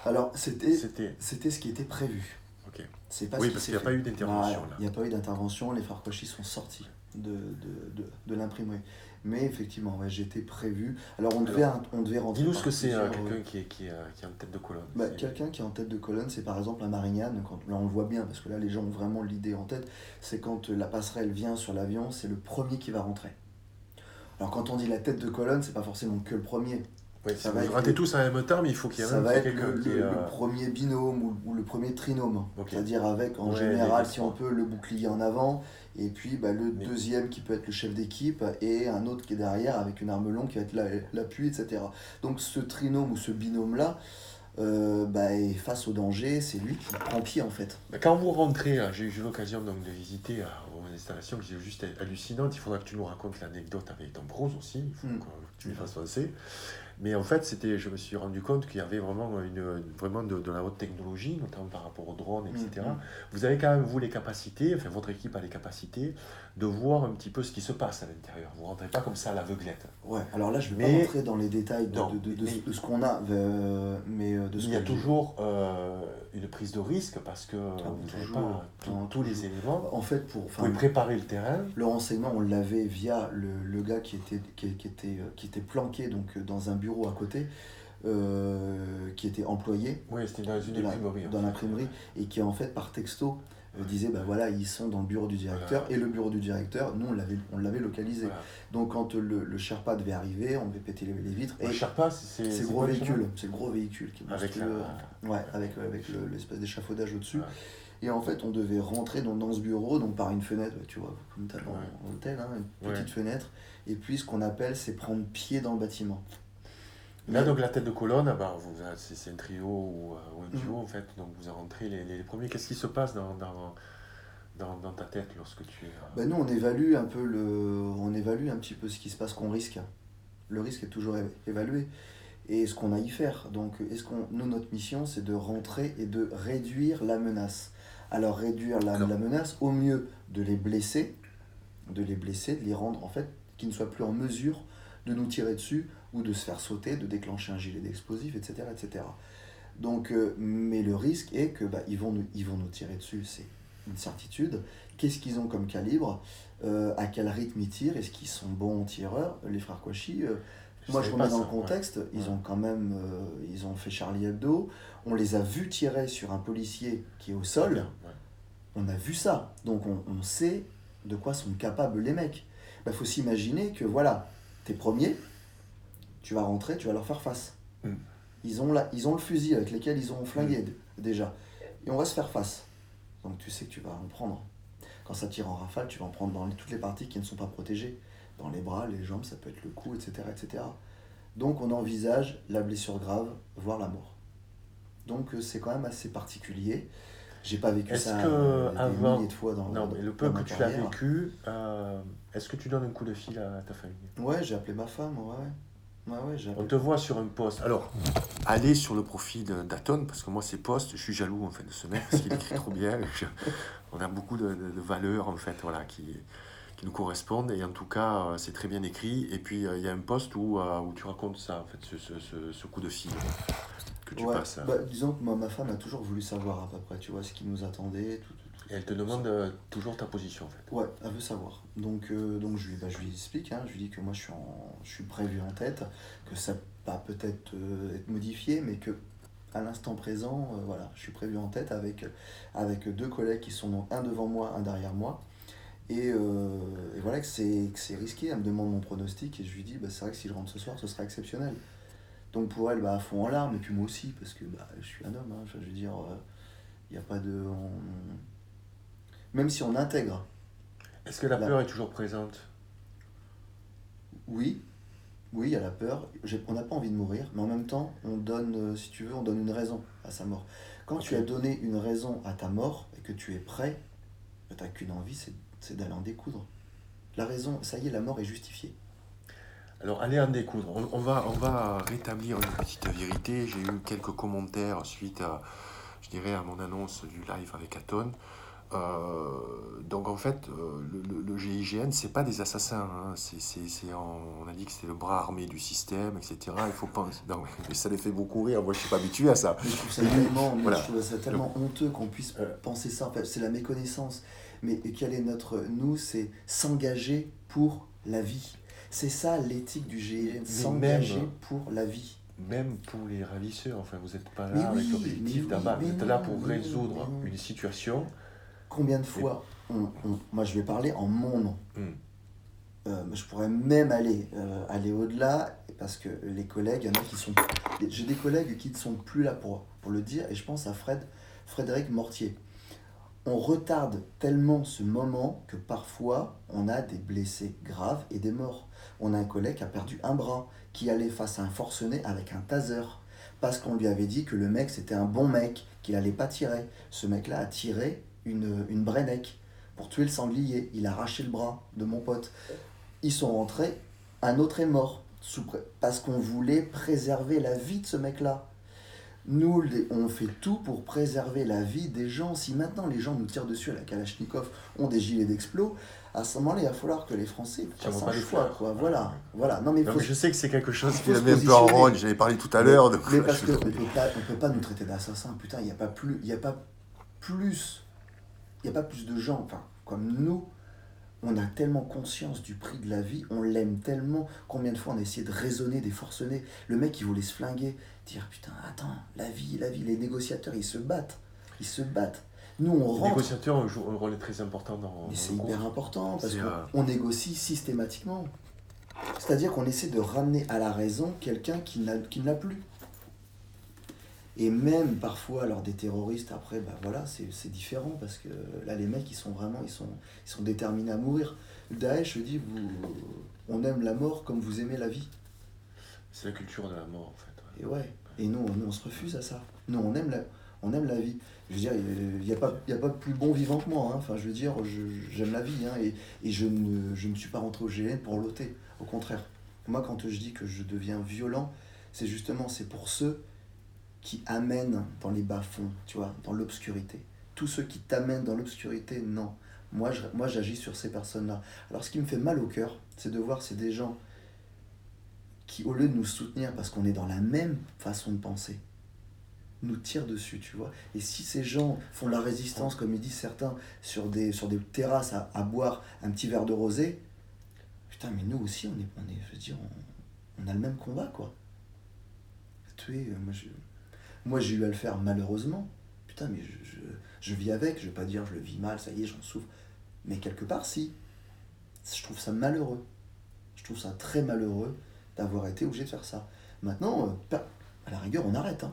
Alors, c'était ce qui était prévu. Okay. Parce qu'il n'y a pas eu d'intervention. Il n'y a pas eu d'intervention, les frères Kouachi sont sortis de l'imprimerie. Mais effectivement, j'étais prévu. Alors on devait rentrer. Dis-nous ce que c'est quelqu'un qui est en tête de colonne. Quelqu'un qui est en tête de colonne, c'est par exemple à Marignane, là on le voit bien, parce que là les gens ont vraiment l'idée en tête, c'est quand la passerelle vient sur l'avion, c'est le premier qui va rentrer. Alors quand on dit la tête de colonne, c'est pas forcément que le premier. Oui, ça va être tous en même temps, mais il faut qu'il y ait quelqu'un qui est... le premier binôme ou le premier trinôme. Okay. C'est-à-dire avec, en général, si on peut, le bouclier en avant, et puis deuxième qui peut être le chef d'équipe, et un autre qui est derrière avec une arme longue qui va être l'appui, etc. Donc ce trinôme ou ce binôme-là, face au danger, c'est lui qui prend pied en fait. Quand vous rentrez, j'ai eu l'occasion donc de visiter une installation que j'ai juste hallucinante, il faudra que tu nous racontes l'anecdote avec ton prose aussi, il faut que tu me fasses penser. Mais en fait, je me suis rendu compte qu'il y avait vraiment de la haute technologie, notamment par rapport aux drones, etc. Vous avez quand même, vous, les capacités, enfin votre équipe a les capacités de voir un petit peu ce qui se passe à l'intérieur. Vous ne rentrez pas comme ça à l'aveuglette. Ouais, alors là, je ne vais pas rentrer dans les détails de ce qu'on a, mais de ce il y a toujours une prise de risque parce que vous n'avez pas tous les éléments. En fait, vous pouvez préparer le terrain. Le renseignement, on l'avait via le gars qui était planqué donc, dans un bureau à côté, qui était employé. Oui, c'était dans une imprimerie. Dans l'imprimerie, et qui en fait par texto disait voilà, ils sont dans le bureau du directeur, et le bureau du directeur, nous on l'avait localisé. Donc quand le Sherpa devait arriver, on devait péter les vitres. Le Sherpa, c'est le gros véhicule, c'est le gros véhicule qui est avec avec l'espèce d'échafaudage au-dessus. Et en fait, on devait rentrer dans ce bureau, donc par une fenêtre, tu vois, comme tu as dans l'hôtel, hein, une petite fenêtre. Et puis, ce qu'on appelle, c'est prendre pied dans le bâtiment. Là, donc, la tête de colonne, c'est un trio ou un duo, en fait. Donc, vous rentrez les premiers. Qu'est-ce qui se passe dans ta tête lorsque tu es... Nous, on évalue un petit peu ce qui se passe, qu'on risque. Le risque est toujours évalué. Et ce qu'on a à y faire. Donc, notre mission, c'est de rentrer et de réduire la menace. Alors, réduire la menace, au mieux de les blesser, de les rendre, en fait, qu'ils ne soient plus en mesure de nous tirer dessus ou de se faire sauter, de déclencher un gilet d'explosifs, etc., etc. Donc, mais le risque est que ils vont nous tirer dessus, c'est une certitude. Qu'est-ce qu'ils ont comme calibre, à quel rythme ils tirent, est-ce qu'ils sont bons tireurs, les frères Kouachi moi, je remets dans le contexte, ils ont quand même ils ont fait Charlie Hebdo, on les a vus tirer sur un policier qui est au sol, on a vu ça, donc on sait de quoi sont capables les mecs. Faut s'imaginer que voilà, t'es premier, tu vas rentrer, tu vas leur faire face. Ils ont le fusil avec lequel ils ont flingué déjà, et on va se faire face. Donc tu sais que tu vas en prendre. Quand ça tire en rafale, tu vas en prendre dans toutes les parties qui ne sont pas protégées. Dans les bras, les jambes, ça peut être le cou, etc., etc. Donc on envisage la blessure grave, voire la mort. Donc c'est quand même assez particulier. J'ai pas vécu ça des milliers de fois dans Non, mais le peu que tu l'as vécu, est-ce que tu donnes un coup de fil à ta famille ? Ouais, j'ai appelé ma femme, On te voit sur un post. Alors, allez sur le profil d'Aton, parce que moi, ces posts, je suis jaloux en fait de ce mec, parce qu'il écrit trop bien. On a beaucoup de valeurs en fait, voilà, qui nous correspondent, et en tout cas c'est très bien écrit. Et puis il y a un post où tu racontes ça, en fait, ce coup de fil que tu passes. Disons que ma femme a toujours voulu savoir à peu près, tu vois, ce qui nous attendait, tout. Et elle te demande toujours ta position en fait. Ouais, elle veut savoir. Donc je lui explique, je lui dis que moi je suis prévu en tête, que ça va peut-être être modifié, mais que à l'instant présent, voilà, je suis prévu en tête avec 2 collègues qui sont donc un devant moi, un derrière moi. Et voilà que c'est risqué. Elle me demande mon pronostic et je lui dis c'est vrai que si je rentre ce soir, ce sera exceptionnel. Donc pour elle, à fond en larmes, et puis moi aussi, parce que je suis un homme, je veux dire, il n'y a pas de... Même si on intègre... Est-ce que la peur est toujours présente ? Oui, il y a la peur. On n'a pas envie de mourir, mais en même temps, on donne, si tu veux, on donne une raison à sa mort. Quand tu as donné une raison à ta mort et que tu es prêt, tu n'as qu'une envie, c'est d'aller en découdre. La raison, ça y est, la mort est justifiée. Alors, allez en découdre. On va rétablir une petite vérité. J'ai eu quelques commentaires suite à, je dirais, à mon annonce du live avec Aton. Donc en fait, le GIGN, c'est pas des assassins. On a dit que c'était le bras armé du système, etc. Il faut penser. Non, mais ça les fait beaucoup rire. Moi, je suis pas habitué à ça. Mais je trouve ça tellement honteux qu'on puisse penser ça. En fait, c'est la méconnaissance. Mais quelle est nous, c'est s'engager pour la vie. C'est ça l'éthique du GIGN, s'engager pour la vie. Même pour les ravisseurs, enfin, vous n'êtes pas là avec l'objectif d'abattre. Vous êtes là pour résoudre une situation. Combien de fois moi je vais parler en mon nom. Je pourrais même aller au-delà, parce que les collègues, il y en a qui sont... J'ai des collègues qui ne sont plus là pour le dire, et je pense à Frédéric Mortier. On retarde tellement ce moment que parfois on a des blessés graves et des morts. On a un collègue qui a perdu un bras, qui allait face à un forcené avec un taser, parce qu'on lui avait dit que le mec c'était un bon mec, qu'il n'allait pas tirer. Ce mec-là a tiré une Brenneck pour tuer le sanglier. Il a arraché le bras de mon pote. Ils sont rentrés, un autre est mort. Parce qu'on voulait préserver la vie de ce mec-là. Nous, on fait tout pour préserver la vie des gens. Si maintenant les gens nous tirent dessus à la Kalachnikov, ont des gilets d'explos, à ce moment-là, il va falloir que les Français fassent un choix, quoi. Voilà, voilà. Non, mais je sais que c'est quelque chose qui a mis un peu en rogne, j'avais parlé tout à l'heure. Mais parce qu'on peut pas nous traiter d'assassins, putain, il n'y a pas plus de gens, enfin, comme nous, on a tellement conscience du prix de la vie, on l'aime tellement. Combien de fois on a essayé de raisonner des forcenés, le mec il voulait se flinguer, dire putain, attends, la vie, les négociateurs ils se battent. Nous on rentre. Les négociateurs jouent un rôle très important dans. Mais c'est hyper important parce qu'on négocie systématiquement. C'est-à-dire qu'on essaie de ramener à la raison quelqu'un qui ne l'a plus. Et même parfois, alors des terroristes, après, bah voilà, c'est différent parce que là, les mecs, ils sont déterminés à mourir. Daesh dit, on aime la mort comme vous aimez la vie. C'est la culture de la mort, en fait. Et ouais, et nous on se refuse à ça. Nous, on aime la vie. Je veux dire, il n'y a pas de plus bon vivant que moi. Hein. Enfin, je veux dire, j'aime la vie. Hein, et je ne suis pas rentré au GN pour l'ôter. Au contraire. Moi, quand je dis que je deviens violent, c'est pour ceux qui amènent dans les bas-fonds, tu vois, dans l'obscurité. Tous ceux qui t'amènent dans l'obscurité, non. Moi, j'agis sur ces personnes-là. Alors, ce qui me fait mal au cœur, c'est de voir c'est des gens qui, au lieu de nous soutenir, parce qu'on est dans la même façon de penser, nous tirent dessus, tu vois. Et si ces gens font la résistance, comme ils disent certains, sur des terrasses à boire un petit verre de rosé, putain, mais nous aussi, je veux dire, on a le même combat, quoi. Tuer, moi, j'ai eu à le faire malheureusement. Putain, mais je vis avec, je vais pas dire je le vis mal, ça y est, j'en souffre. Mais quelque part, si. Je trouve ça malheureux. Je trouve ça très malheureux d'avoir été obligé de faire ça. Maintenant, à la rigueur, on arrête. Hein.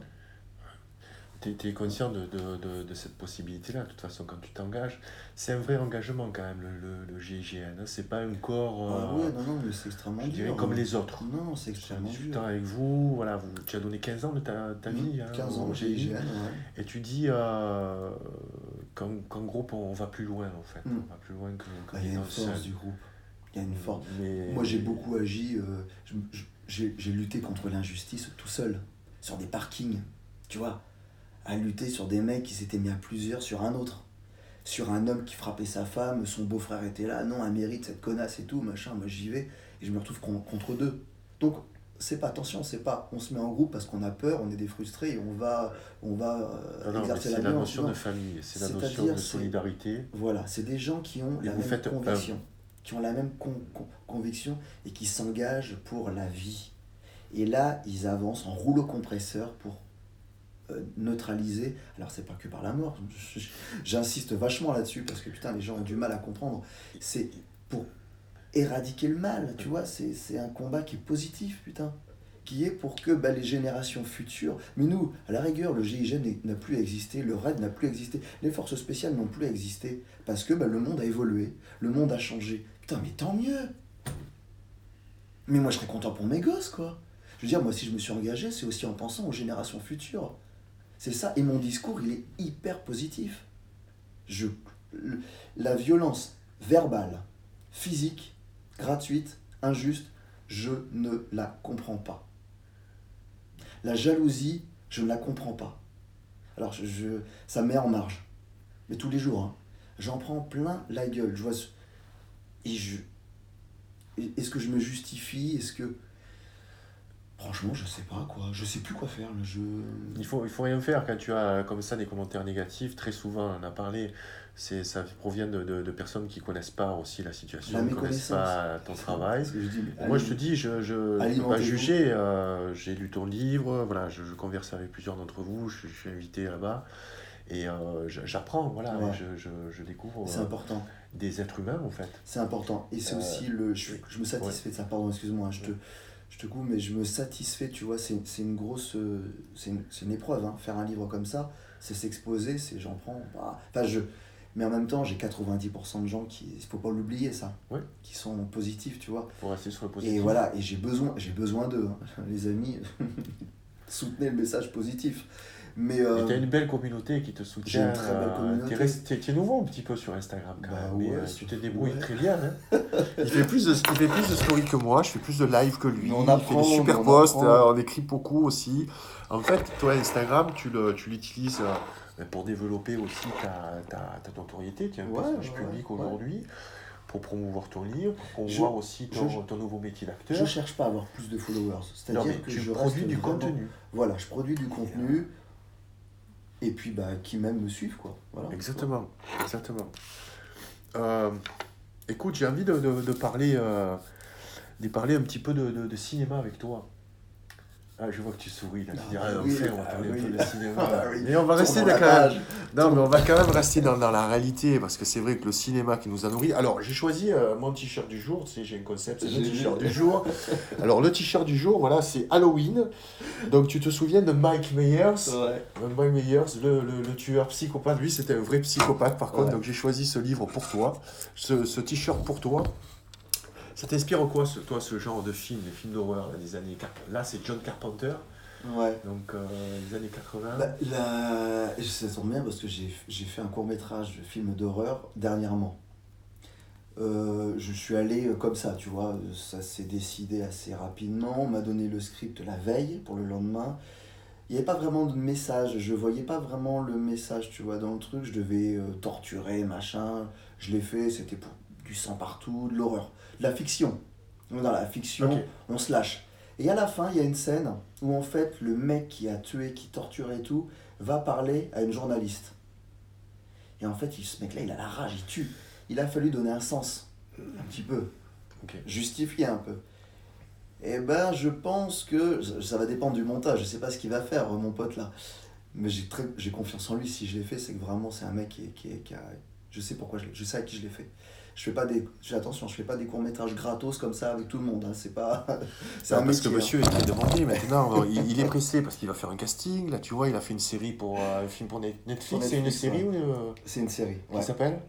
Tu es conscient de cette possibilité-là, de toute façon, quand tu t'engages. C'est un vrai engagement quand même, le GIGN. Hein. C'est pas un corps. Ouais, non, mais c'est extrêmement dur. Je dirais comme les autres. Non, c'est extrêmement dur. Du temps avec vous, voilà, tu as donné 15 ans de ta vie. 15 ans au GIGN, ouais. Et tu dis qu'en groupe, on va plus loin, en fait. On va plus loin que il y a une force du groupe. Il y a une force. Moi, j'ai beaucoup agi. J'ai lutté contre l'injustice tout seul, sur des parkings, tu vois. À lutter sur des mecs qui s'étaient mis à plusieurs sur un autre. Sur un homme qui frappait sa femme, son beau-frère était là, non, elle mérite cette connasse et tout, machin, moi j'y vais, et je me retrouve contre deux. Donc, attention, c'est pas, on se met en groupe parce qu'on a peur, on est des frustrés, et on va exercer la violence. C'est la notion de famille, c'est la notion de solidarité. Voilà, c'est des gens qui ont la même conviction, qui ont la même conviction et qui s'engagent pour la vie. Et là, ils avancent en rouleau compresseur pour neutraliser, alors c'est pas que par la mort, j'insiste vachement là-dessus parce que putain les gens ont du mal à comprendre, c'est pour éradiquer le mal, tu vois, c'est un combat qui est positif, putain, qui est pour que les générations futures, mais nous, à la rigueur, le GIGN n'a plus existé, le RAID n'a plus existé, les forces spéciales n'ont plus existé, parce que le monde a évolué, le monde a changé, putain mais tant mieux, mais moi je serais content pour mes gosses, quoi. Je veux dire, moi si je me suis engagé, c'est aussi en pensant aux générations futures. C'est ça, et mon discours, il est hyper positif. La violence verbale, physique, gratuite, injuste, je ne la comprends pas. La jalousie, je ne la comprends pas. Alors, ça me met en marge. Mais tous les jours, hein, j'en prends plein la gueule. Je vois est-ce que je me justifie? Est-ce que... Franchement, je sais pas quoi, je sais plus quoi faire. Il faut rien faire quand tu as comme ça des commentaires négatifs. Très souvent, on en a parlé, ça provient de personnes qui connaissent pas aussi la situation, qui connaissent pas ton travail. Moi, je te dis, je ne peux pas juger. J'ai lu ton livre, voilà, je converse avec plusieurs d'entre vous, je suis invité là-bas. Et j'apprends, voilà, ouais. Je découvre c'est important. Des êtres humains, en fait. C'est important. Et c'est aussi je me satisfais de ça, pardon, excuse-moi, je te coupe, mais je me satisfais, tu vois, c'est une grosse... c'est une épreuve, hein. Faire un livre comme ça, c'est s'exposer, j'en prends... mais en même temps, j'ai 90% de gens qui... Il faut pas l'oublier, ça. Ouais. Qui sont positifs, tu vois. Pour rester sur le positif. Et voilà, et j'ai besoin d'eux, hein. Les amis, soutenez le message positif. Mais Et tu as une belle communauté qui te soutient. j'ai une très belle communauté. Tu es nouveau un petit peu sur Instagram quand Bah même, mais ouais, tu te débrouilles ouais. très bien. Hein. Il fait plus de stories que moi, je fais plus de live que lui. Mais on Il fait apprend, des super mais on posts, apprend. on écrit beaucoup aussi. En fait, toi, Instagram, tu l'utilises pour développer aussi ta notoriété. Tu es un Ouais, personnage ouais, public ouais. aujourd'hui, pour promouvoir ton livre, pour Je, promouvoir aussi je, ton nouveau métier je d'acteur. cherche pas à avoir plus de followers. Non, C'est-à-dire mais que tu je produis reste du vraiment. contenu. Voilà, je produis du Et, contenu. Et puis, bah, qui m'aiment me suivent, quoi. Voilà. exactement, exactement. Euh, Écoute, j'ai envie de parler un petit peu de cinéma avec toi. Ah, je vois que tu souris là. Tu dis, ah, Oui, enfin, on va ah parler un peu oui. de cinéma. Ah oui. Mais on va rester Tournons la quand même. page. Non, mais on va quand même rester dans la réalité parce que c'est vrai que le cinéma qui nous a nourris. Alors, j'ai choisi mon t-shirt du jour. Tu sais, j'ai un concept, c'est le J'ai t-shirt vu. du jour. Alors, le t-shirt du jour, voilà, c'est Halloween. Donc, tu te souviens de Mike Myers? Ouais. Mike Myers, le tueur psychopathe. Lui, c'était un vrai psychopathe par contre. Ouais. Donc, j'ai choisi ce livre pour toi, ce t-shirt pour toi. Ça t'inspire quoi, toi, ce genre de film, les films d'horreur là, des années 80? Là, c'est John Carpenter, Ouais. donc les années 80. Bah, ça tombe bien parce que j'ai fait un court-métrage de film d'horreur dernièrement. Je suis allé comme ça, tu vois, ça s'est décidé assez rapidement. On m'a donné le script la veille pour le lendemain. Il n'y avait pas vraiment de message, je voyais pas vraiment le message, tu vois, dans le truc. Je devais torturer, machin. Je l'ai fait, c'était pour du sang partout, de l'horreur, de la fiction. Donc, dans la fiction, Ok. on se lâche. Et à la fin, il y a une scène où en fait, le mec qui a tué, qui torturait et tout, va parler à une journaliste. Et en fait, ce mec-là, il a la rage, il tue. Il a fallu donner un sens, un petit peu, Ok. justifier un peu. Eh ben, je pense que ça va dépendre du montage. Je sais pas ce qu'il va faire, mon pote là. Mais j'ai confiance en lui. Si je l'ai fait, c'est que vraiment c'est un mec qui a. Je sais pourquoi je sais à qui je l'ai fait. Je fais pas attention, je fais pas des courts-métrages gratos comme ça avec tout le monde. Hein. C'est pas. C'est Non, un parce que métier. monsieur est demandé maintenant. Il est pressé parce qu'il va faire un casting. Là, tu vois, il a fait une série pour un film pour Netflix. C'est une Netflix, série ouais. ou C'est une série. qui Ouais. s'appelle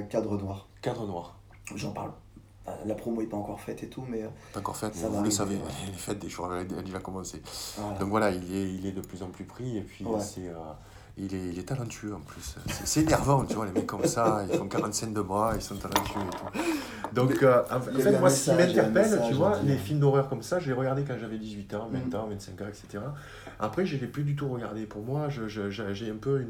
Cadre noir. Cadre Noir. J'en parle. La promo est pas encore faite et tout, mais Pas encore faite, mais ça vous va le arriver. savez, Ouais. les fêtes des jours avaient déjà commencé. Voilà. Donc voilà, il est de plus en plus pris et puis Ouais. il est talentueux en plus. C'est énervant, tu vois, les mecs comme ça, ils font 45 de bras, ils sont talentueux et tout. Donc en il y a fait, eu un moi, ce qui message, il y a un m'interpelle, message tu à vois, dire. les films d'horreur comme ça, je les regardais quand j'avais 18 ans, 20 Mm. ans, 25 ans, etc. Après, je ne les plus du tout regardé. Pour moi, j'ai un peu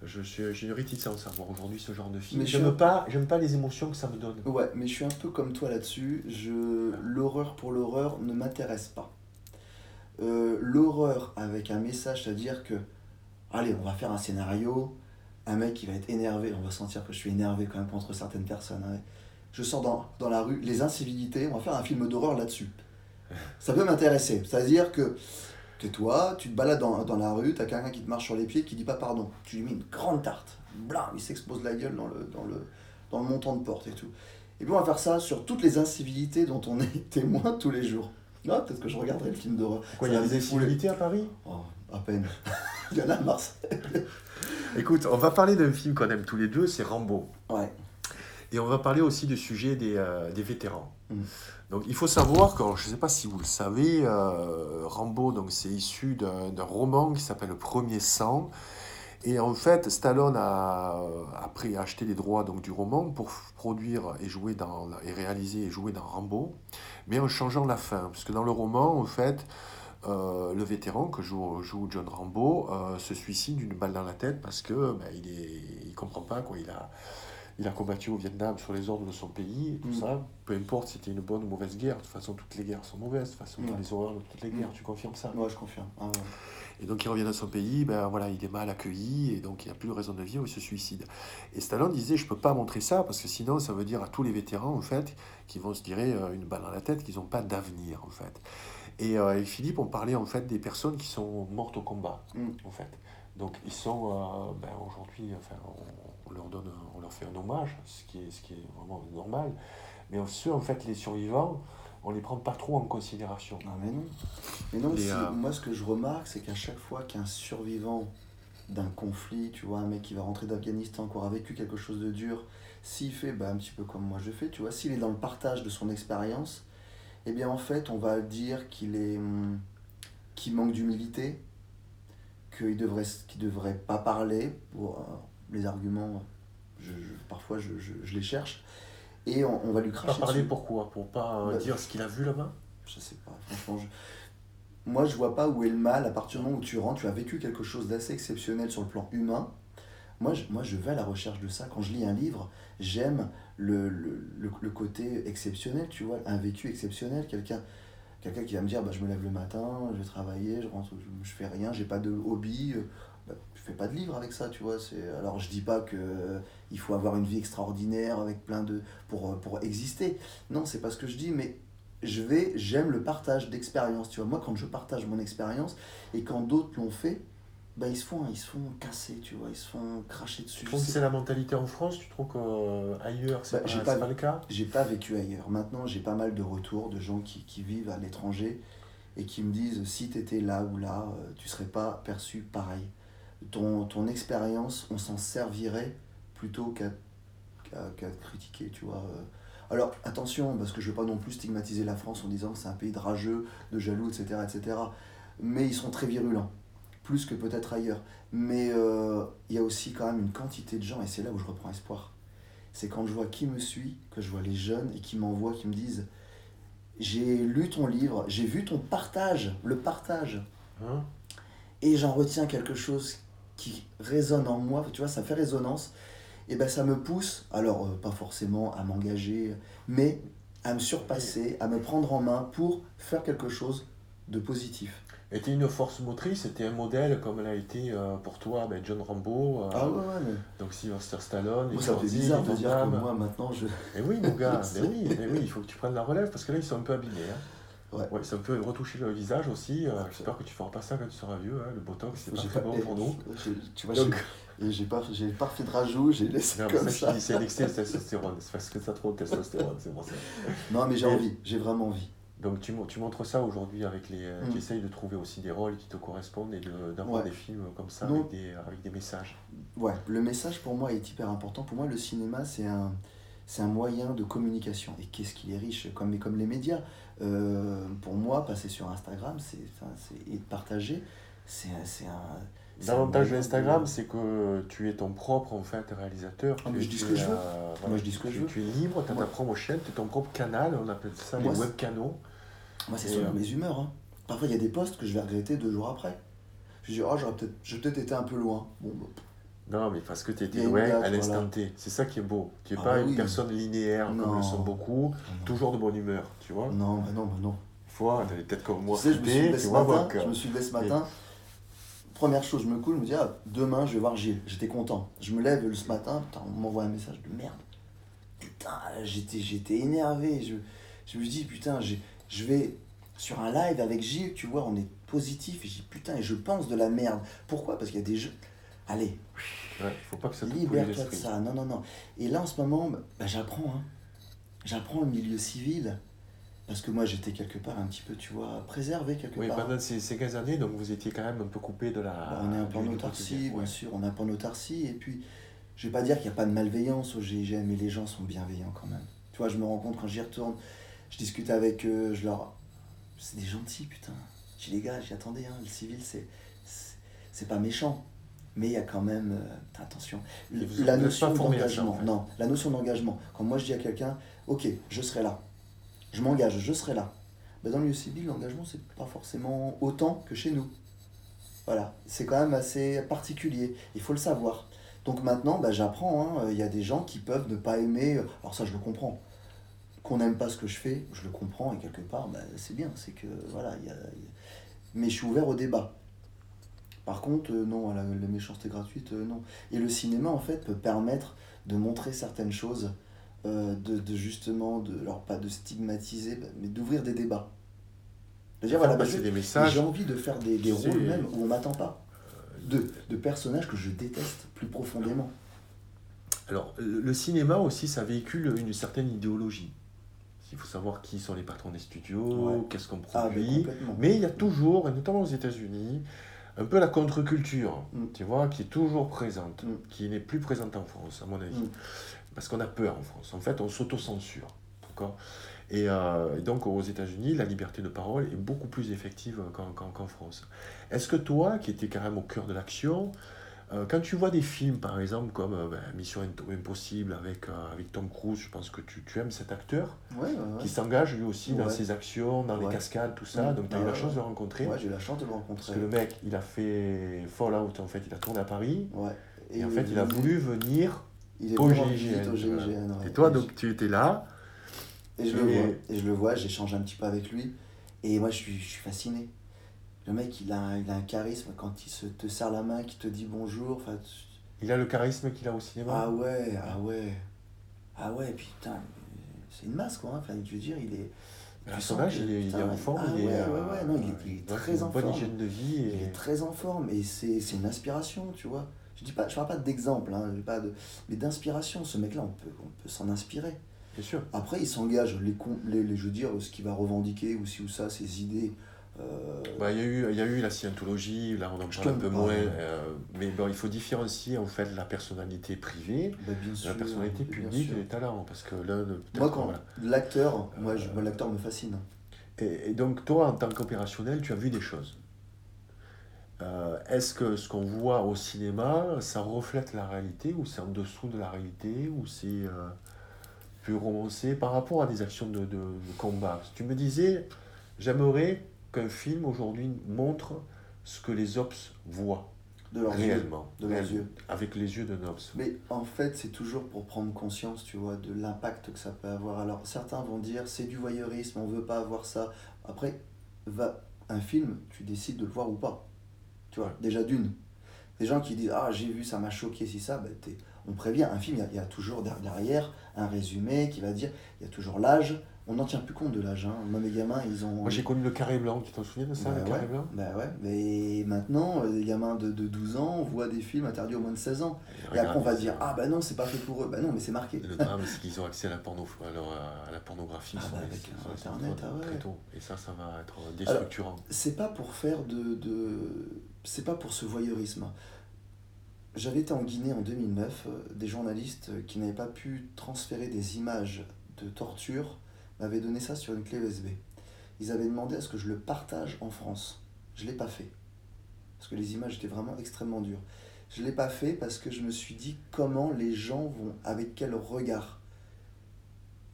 j'ai une réticence à voir aujourd'hui ce genre de film. Mais J'aime pas les émotions que ça me donne. Ouais, mais je suis un peu comme toi là-dessus. L'horreur pour l'horreur ne m'intéresse pas. L'horreur avec un message, c'est-à-dire que, allez, on va faire un scénario, un mec qui va être énervé, on va sentir que je suis énervé quand même contre certaines personnes. Hein. Je sors dans la rue, les incivilités, on va faire un film d'horreur là-dessus. Ça peut m'intéresser. C'est-à-dire que, tais-toi, tu te balades dans la rue, t'as quelqu'un qui te marche sur les pieds qui dit pas pardon. Tu lui mets une grande tarte. Blam, il s'expose la gueule dans le montant de porte et tout. Et puis on va faire ça sur toutes les incivilités dont on est témoin tous les jours. Ah, peut-être que je regarderai le film d'horreur. Quoi, Ça il y a va me des défouler. incivilités à Paris? Oh, à peine. Il y en a à Marseille. Écoute, on va parler d'un film qu'on aime tous les deux, c'est Rambo. Ouais. Et on va parler aussi du sujet des vétérans. Mm. Donc il faut savoir que, je ne sais pas si vous le savez, Rambo, donc, c'est issu d'un roman qui s'appelle Le Premier Sang. Et en fait, Stallone a acheté les droits donc, du roman pour produire et réaliser et jouer dans Rambo, mais en changeant la fin. Parce que dans le roman, en fait, le vétéran que joue John Rambo se suicide d'une balle dans la tête parce que il comprend pas quoi. Il a combattu au Vietnam sur les ordres de son pays, et tout ça. Peu importe si c'était une bonne ou mauvaise guerre. De toute façon, toutes les guerres sont mauvaises. De toute façon, les horreurs de toutes les guerres. Tu confirmes ça? Ouais, je confirme. Ah, ouais. Et donc, il revient dans son pays, voilà, il est mal accueilli, et donc il n'a plus de raison de vivre, il se suicide. Et Stallone disait, je peux pas montrer ça, parce que sinon, ça veut dire à tous les vétérans, en fait, qui vont se tirer une balle dans la tête, qu'ils n'ont pas d'avenir, en fait. Et Philippe, on parlait, en fait, des personnes qui sont mortes au combat, en fait. Donc, ils sont, aujourd'hui, enfin, on leur fait un hommage, ce qui est vraiment normal. Mais ceux, en fait, les survivants, on les prend pas trop en considération. Ah, mais non. Mais non, moi, ce que je remarque, c'est qu'à chaque fois qu'un survivant d'un conflit, tu vois, un mec qui va rentrer d'Afghanistan, qui aura vécu quelque chose de dur, s'il fait un petit peu comme moi je fais, tu vois, s'il est dans le partage de son expérience, eh bien, en fait, on va dire qu'il manque d'humilité, qu'ils devraient pas parler pour les arguments. Parfois, je les cherche. Et on va lui cracher Pas parler dessus. pourquoi? Pour pas dire ce qu'il a vu là-bas? Je sais pas, franchement. Moi, je vois pas où est le mal à partir du moment où tu rentres, tu as vécu quelque chose d'assez exceptionnel sur le plan humain. Moi, je vais à la recherche de ça. Quand je lis un livre, j'aime le côté exceptionnel, tu vois, un vécu exceptionnel. Quelqu'un qui va me dire, bah, je me lève le matin, je vais travailler, je rentre, je fais rien, j'ai pas de hobby. Bah, je fais pas de livre avec ça, tu vois. Alors, je dis pas que il faut avoir une vie extraordinaire avec plein de pour exister. Non, c'est pas ce que je dis, mais j'aime le partage d'expérience, tu vois. Moi, quand je partage mon expérience et quand d'autres l'ont fait, bah, ils se font casser, tu vois, ils se font cracher dessus. Tu trouves que c'est la mentalité en France? Tu trouves qu'ailleurs, c'est Bah, pas le cas? j'ai pas vécu ailleurs. Maintenant, j'ai pas mal de retours de gens qui vivent à l'étranger et qui me disent si tu étais là ou là, tu serais pas perçu pareil. Ton expérience, on s'en servirait plutôt qu'à te critiquer, tu vois. Alors, attention, parce que je veux pas non plus stigmatiser la France en disant que c'est un pays de rageux, de jaloux, etc., etc. Mais ils sont très virulents, plus que peut-être ailleurs. Mais il y a aussi quand même une quantité de gens, et c'est là où je reprends espoir. C'est quand je vois qui me suit, que je vois les jeunes et qui m'envoient, qui me disent j'ai lu ton livre, j'ai vu ton partage, le partage, Hein? et j'en retiens quelque chose qui résonne en moi, tu vois, ça fait résonance, et ben ça me pousse, alors pas forcément à m'engager, mais à me surpasser, à me prendre en main pour faire quelque chose de positif. Était une force motrice, c'était un modèle comme l'a été pour toi John Rambo, Ah ouais, mais donc Sylvester Stallone, moi les ça me fait Schwarzy, bizarre les de Van dire que Damme. moi maintenant je... Mais oui, mon gars, mais oui, il faut que tu prennes la relève parce que là ils sont un peu abîmés. Hein. Ouais. Ouais, ça peut retoucher le visage aussi. J'espère que tu feras pas ça quand tu seras vieux. Hein. Le botox, c'est pas très bon pour nous. Tu vois, Donc, j'ai pas fait de rajout, j'ai laissé non, mais comme ça, je te ça. dis, c'est l'excès de testostérone. C'est parce que tu as trop de testostérone, c'est pour ça. Non, mais j'ai Et- envie, j'ai vraiment envie. Donc tu montres ça aujourd'hui avec les. Mm. Tu essayes de trouver aussi des rôles qui te correspondent et d'avoir Ouais. des films comme ça Non. avec des messages. Ouais, le message pour moi est hyper important. Pour moi, le cinéma, c'est un moyen de communication. Et qu'est-ce qu'il est riche, comme les médias. Pour moi, passer sur Instagram et partager, c'est un L'avantage de moyen Instagram, c'est que tu es ton propre en fait réalisateur. Ah, mais je dis ce que je veux. Voilà, Moi, je dis ce que je veux. tu es libre, tu as Moi- ta propre chaîne, tu es ton propre canal, on appelle ça Moi, les c'est- webcanaux. Moi, c'est Et, selon mes humeurs. Hein. Parfois, il y a des posts que je vais regretter 2 jours après. Je dis, oh, j'ai peut-être été un peu loin. Bon, bah, Non, mais parce que tu Il y étais a une loin date, à l'instant voilà. T. C'est ça qui est beau. Tu n'es Ah pas bah une oui. personne linéaire comme Non. le sont beaucoup, non. toujours de bonne humeur, tu vois. Non, bah non, bah non. Des fois, tu as des têtes comme moi, Tu sais, je me suis flippées, levé tu ce vois, matin, donc, je me suis levé ce matin. Première chose, je me couche, je me dis, ah, demain, je vais voir Gilles. J'étais content. Je me lève ce matin, putain, on m'envoie un message de merde. Putain, j'étais énervé. Je me dis, putain, je vais sur un live avec Gilles, tu vois, on est positif. Et je dis, putain, et je pense de la merde. Pourquoi? Parce qu'il y a des jeux. Allez, ouais, faut pas que ça te coule libère-toi de l'esprit. ça. Non, non, non. Et là, en ce moment, bah, j'apprends. Hein. J'apprends le milieu civil. Parce que moi, j'étais quelque part un petit peu, tu vois, préservé quelque Oui, part. pendant ces 15 années, donc vous étiez quand même un peu coupé de la. Bah, on est un peu en du autarcie, quotidien, bien ouais. sûr, on est un peu en autarcie, et puis je vais pas dire qu'il n'y a pas de malveillance au GIGN, mais les gens sont bienveillants quand même. Tu vois, je me rends compte quand j'y retourne, je discute avec eux, c'est des gentils, putain. Je dis les gars, j'y attendais, hein, le civil, c'est pas méchant, mais il y a quand même, attention, Et vous la êtes notion pas formé à ça, d'engagement, en fait. non, la notion d'engagement, quand moi je dis à quelqu'un, ok, je serai là, je m'engage, je serai là. Ben, dans le milieu civil, l'engagement, c'est pas forcément autant que chez nous. Voilà, c'est quand même assez particulier, il faut le savoir. Donc maintenant, bah, j'apprends, hein, il y a des gens qui peuvent ne pas aimer, alors ça je le comprends, qu'on n'aime pas ce que je fais, je le comprends, et quelque part, bah, c'est bien, c'est que, voilà, mais je suis ouvert au débat. Par contre, non, la méchanceté gratuite, non. Et le cinéma, en fait, peut permettre de montrer certaines choses, de justement, alors pas de stigmatiser, mais d'ouvrir des débats. De dire, voilà, bah, C'est des j'ai messages. envie de faire des C'est- rôles même où on m'attend pas. De personnages que je déteste plus profondément. Alors, le cinéma aussi, ça véhicule une certaine idéologie. Il faut savoir qui sont les patrons des studios, Ouais. qu'est-ce qu'on Ah, mais produit. complètement. Mais il y a toujours, et notamment aux États-Unis, un peu la contre-culture, Mm. tu vois, qui est toujours présente, Mm. qui n'est plus présente en France, à mon avis. Mm. Parce qu'on a peur en France. En fait, on s'auto-censure. D'accord ? Et donc aux États-Unis, la liberté de parole est beaucoup plus effective qu'en France. Est-ce que toi, qui étais quand même au cœur de l'action, quand tu vois des films, par exemple, comme Mission Impossible avec Tom Cruise, je pense que tu aimes cet acteur Ouais, ouais, qui s'engage lui aussi dans ouais. ses actions, dans les Ouais. cascades, tout ça. Donc tu as eu la chance de le rencontrer. Ouais, j'ai eu la chance de le Parce rencontrer. que le mec, il a fait Fallout, en fait, il a tourné à Paris. Ouais. Et en fait, il a voulu venir il est au venu en visite GIGN. au GIGN. Voilà. Ouais. Et toi, donc, tu étais là. Et je le vois, j'échange un petit peu avec lui. Et moi, je suis fasciné. Le mec, il a un charisme quand te serre la main, qu'il te dit bonjour. Enfin, Il a le charisme qu'il a au cinéma. ah ouais, ah ouais. Ah ouais, putain, c'est une masse quoi. Hein. Enfin, je veux dire, il est. Le personnage, il est en forme. Ah il ouais, est, ouais, non, il est très en forme. Une bonne hygiène de vie. Il est très en forme et c'est une inspiration, tu vois. Je parle pas d'exemple, hein, mais d'inspiration. Ce mec-là, on peut s'en inspirer. Bien sûr. Après, il s'engage, je veux dire, ce qu'il va revendiquer ou ci ou ça, ses idées. Il y a eu la scientologie, là on en parle un peu moins, mais bon, il faut différencier en fait la personnalité privée, bien sûr, la personnalité publique et les talents, parce que l'un moi quand l'acteur, l'acteur me fascine. Et donc toi en tant qu'opérationnel, tu as vu des choses. Est-ce que ce qu'on voit au cinéma, ça reflète la réalité ou c'est en dessous de la réalité ou c'est plus romancé par rapport à des actions de combat? Tu me disais, j'aimerais qu'un film aujourd'hui montre ce que les ops voient de leurs réellement, yeux, de leurs yeux, avec les yeux d'un ops. Mais en fait, c'est toujours pour prendre conscience, tu vois, de l'impact que ça peut avoir. Alors certains vont dire c'est du voyeurisme, on veut pas avoir ça. Après, un film, tu décides de le voir ou pas. Tu vois, déjà d'une. Des gens qui disent ah j'ai vu, ça m'a choqué, si ça, on prévient. Un film, il y a toujours derrière un résumé qui va dire, il y a toujours l'âge. On n'en tient plus compte de l'âge. Hein. Moi, mes gamins, ils ont... Moi, j'ai connu le carré blanc, tu t'en souviens de ça, le carré blanc? Bah ouais, mais maintenant, les gamins de 12 ans voient des films interdits aux moins de 16 ans. Et après, on va dire, ah bah non, c'est pas fait pour eux. Bah non, mais c'est marqué. Le drame, c'est qu'ils ont accès à la, à la pornographie avec Internet, très tôt. Et ça va être déstructurant. C'est pas pour faire c'est pas pour ce voyeurisme. J'avais été en Guinée en 2009, des journalistes qui n'avaient pas pu transférer des images de torture m'avaient donné ça sur une clé USB. Ils avaient demandé à ce que je le partage en France. Je ne l'ai pas fait. Parce que les images étaient vraiment extrêmement dures. Je ne l'ai pas fait parce que je me suis dit comment les gens vont, avec quel regard.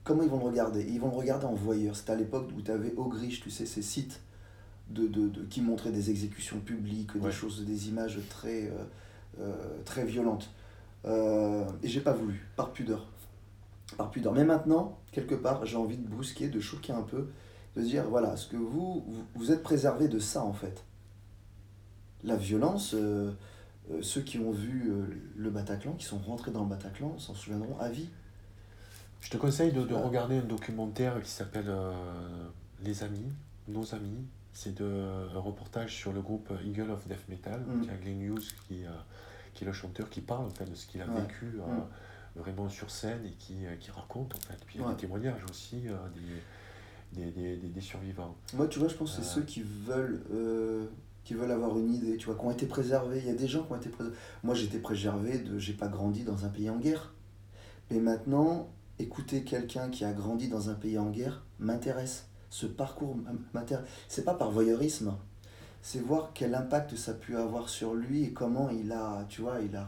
Comment ils vont le regarder? Ils vont le regarder en voyeur. C'était à l'époque où tu avais Ogrish, tu sais, ces sites qui montraient des exécutions publiques, des choses, des images très violentes. Et j'ai pas voulu, par pudeur. Mais maintenant, quelque part, j'ai envie de brusquer, de choquer un peu, de dire, voilà, est-ce que vous êtes préservé de ça, en fait? La violence, ceux qui ont vu le Bataclan, qui sont rentrés dans le Bataclan, s'en souviendront à vie. Je te conseille de regarder un documentaire qui s'appelle Les Amis, Nos Amis. C'est un reportage sur le groupe Eagle of Death Metal, qui a Glenn Hughes, qui est le chanteur, qui parle en fait, de ce qu'il a vécu vraiment sur scène et qui raconte en fait. Puis il y a des témoignages aussi des survivants. Moi, tu vois, je pense que c'est ceux qui veulent avoir une idée, tu vois, qui ont été préservés. Il y a des gens qui ont été préservés. Moi, j'ai été préservé j'ai pas grandi dans un pays en guerre. Mais maintenant, écouter quelqu'un qui a grandi dans un pays en guerre m'intéresse. Ce parcours m'intéresse. C'est pas par voyeurisme. C'est voir quel impact ça a pu avoir sur lui et comment il a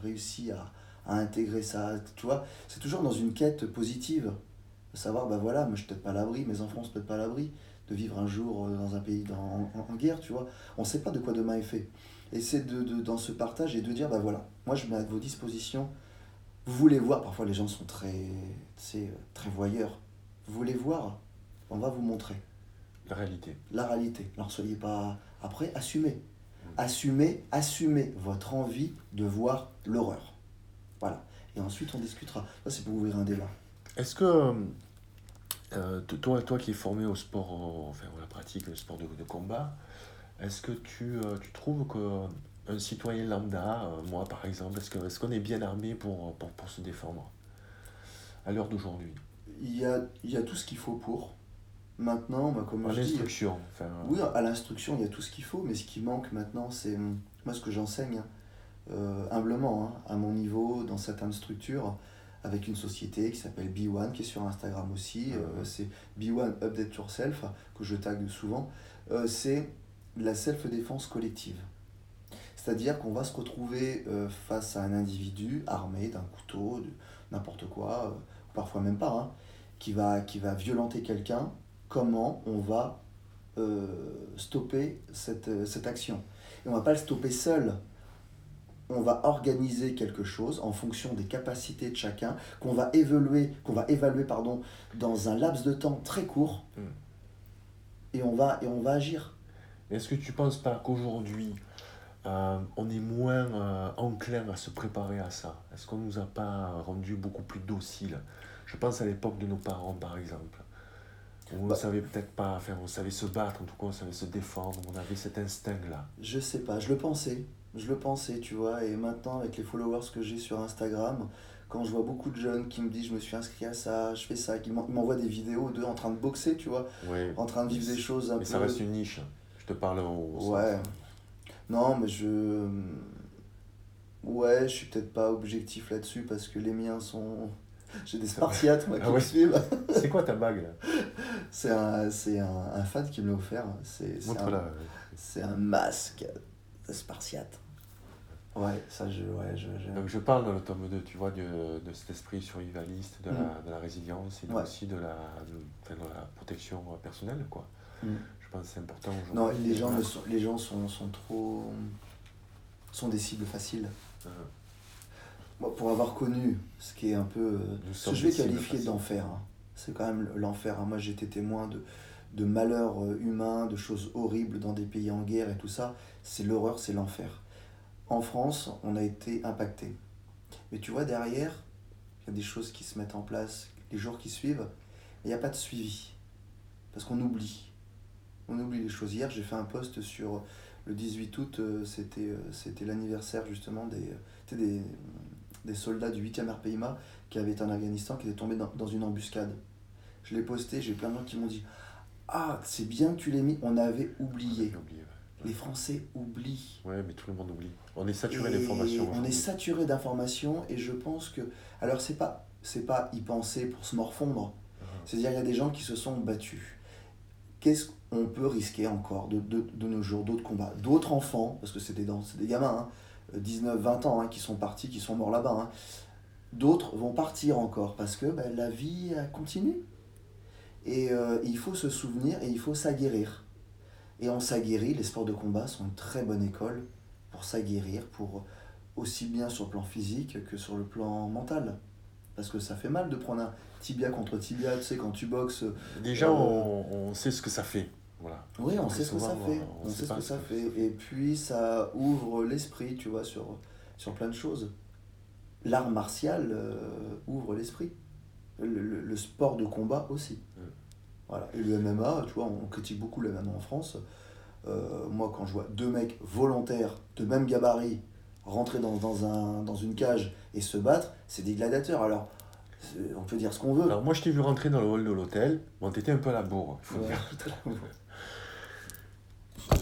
réussi à intégrer ça, tu vois. C'est toujours dans une quête positive, de savoir, bah voilà, moi je suis peut-être pas à l'abri, mes enfants sont peut-être pas à l'abri de vivre un jour dans un pays en guerre, tu vois. On sait pas de quoi demain est fait. Et c'est dans ce partage et de dire, bah voilà, moi je mets à vos dispositions, vous voulez voir, parfois les gens sont très voyeurs, vous voulez voir, on va vous montrer. La réalité. Alors soyez pas... Après, assumez. Assumez votre envie de voir l'horreur. Voilà. Et ensuite, on discutera. Ça, c'est pour ouvrir un débat. Est-ce que toi qui es formé au sport, enfin, à la pratique, le sport de combat, est-ce que tu trouves qu'un citoyen lambda, moi par exemple, est-ce qu'on est bien armé pour se défendre à l'heure d'aujourd'hui? Il y a tout ce qu'il faut pour. Maintenant, comme je dis... l'instruction. Oui, à l'instruction, il y a tout ce qu'il faut, mais ce qui manque maintenant, c'est... Moi, ce que j'enseigne, humblement, à mon niveau, dans certaines structures, avec une société qui s'appelle B1, qui est sur Instagram aussi. C'est B1 Update Yourself, que je tague souvent. C'est la self-défense collective. C'est-à-dire qu'on va se retrouver face à un individu armé d'un couteau, de n'importe quoi, parfois même pas, hein, qui va violenter quelqu'un. Comment on va stopper cette action? Et on ne va pas le stopper seul. On va organiser quelque chose en fonction des capacités de chacun, qu'on va évaluer dans un laps de temps très court, et on va agir. Est-ce que tu ne penses pas qu'aujourd'hui, on est moins enclin à se préparer à ça? Est-ce qu'on ne nous a pas rendu beaucoup plus dociles? Je pense à l'époque de nos parents, par exemple. On ne savait peut-être pas, enfin, on savait se battre, en tout cas, on savait se défendre, on avait cet instinct-là. Je sais pas, je le pensais, tu vois, et maintenant, avec les followers que j'ai sur Instagram, quand je vois beaucoup de jeunes qui me disent je me suis inscrit à ça, je fais ça, qui m'envoient des vidéos d'eux en train de boxer, tu vois, en train de vivre des choses un peu... Mais ça reste une niche, je te parle au ouais. Non, mais ouais, je suis peut-être pas objectif là-dessus parce que les miens sont... J'ai des Spartiates, moi, qui me suivent. C'est quoi ta bague, là? C'est un fan qui me l'a offert. Montre-la. C'est un masque de Spartiate. Ouais, ça, Donc je parle dans le tome 2, tu vois, de cet esprit survivaliste, de la résilience et aussi de la protection personnelle, quoi. Je pense que c'est important aujourd'hui. Non, les gens sont trop... sont des cibles faciles. Moi, pour avoir connu ce qui est un peu... ce que je vais qualifier d'enfer, hein. C'est quand même l'enfer, hein. Moi, j'ai été témoin de malheurs humains, de choses horribles dans des pays en guerre et tout ça. C'est l'horreur, c'est l'enfer. En France, on a été impacté. Mais tu vois, derrière, il y a des choses qui se mettent en place les jours qui suivent, mais il n'y a pas de suivi. Parce qu'on oublie. On oublie les choses. Hier, j'ai fait un post sur le 18 août, c'était l'anniversaire justement des soldats du 8e RPIMA qui avaient été en Afghanistan, qui étaient tombés dans une embuscade. Je l'ai posté, j'ai plein de gens qui m'ont dit « Ah, c'est bien que tu l'aies mis, on avait oublié. » Les Français oublient. Ouais, mais tout le monde oublie. On est saturé d'informations. On est saturé d'informations et je pense que... Alors, c'est pas y penser pour se morfondre. C'est-à-dire, il y a des gens qui se sont battus. Qu'est-ce qu'on peut risquer encore de nos jours, d'autres combats, d'autres enfants, parce que c'est des gamins, hein, 19, 20 ans, hein, qui sont partis, qui sont morts là-bas. Hein. D'autres vont partir encore parce que la vie continue. Et il faut se souvenir et il faut s'aguerrir. Et on s'aguerrit, les sports de combat sont une très bonne école pour s'aguerrir, pour aussi bien sur le plan physique que sur le plan mental. Parce que ça fait mal de prendre un tibia contre tibia, tu sais, quand tu boxes. Déjà, on sait ce que ça fait. Voilà. Oui, on sait ce que ça fait. On sait ce que ça fait. Et puis, ça ouvre l'esprit, tu vois, sur plein de choses. L'art martial ouvre l'esprit. Le sport de combat aussi. Voilà. Et le MMA, tu vois, on critique beaucoup le MMA en France. Moi, quand je vois deux mecs volontaires de même gabarit rentrer dans une cage et se battre, c'est des gladiateurs. Alors, on peut dire ce qu'on veut. Alors, moi, je t'ai vu rentrer dans le hall de l'hôtel. Bon, t'étais un peu à la bourre, il faut dire.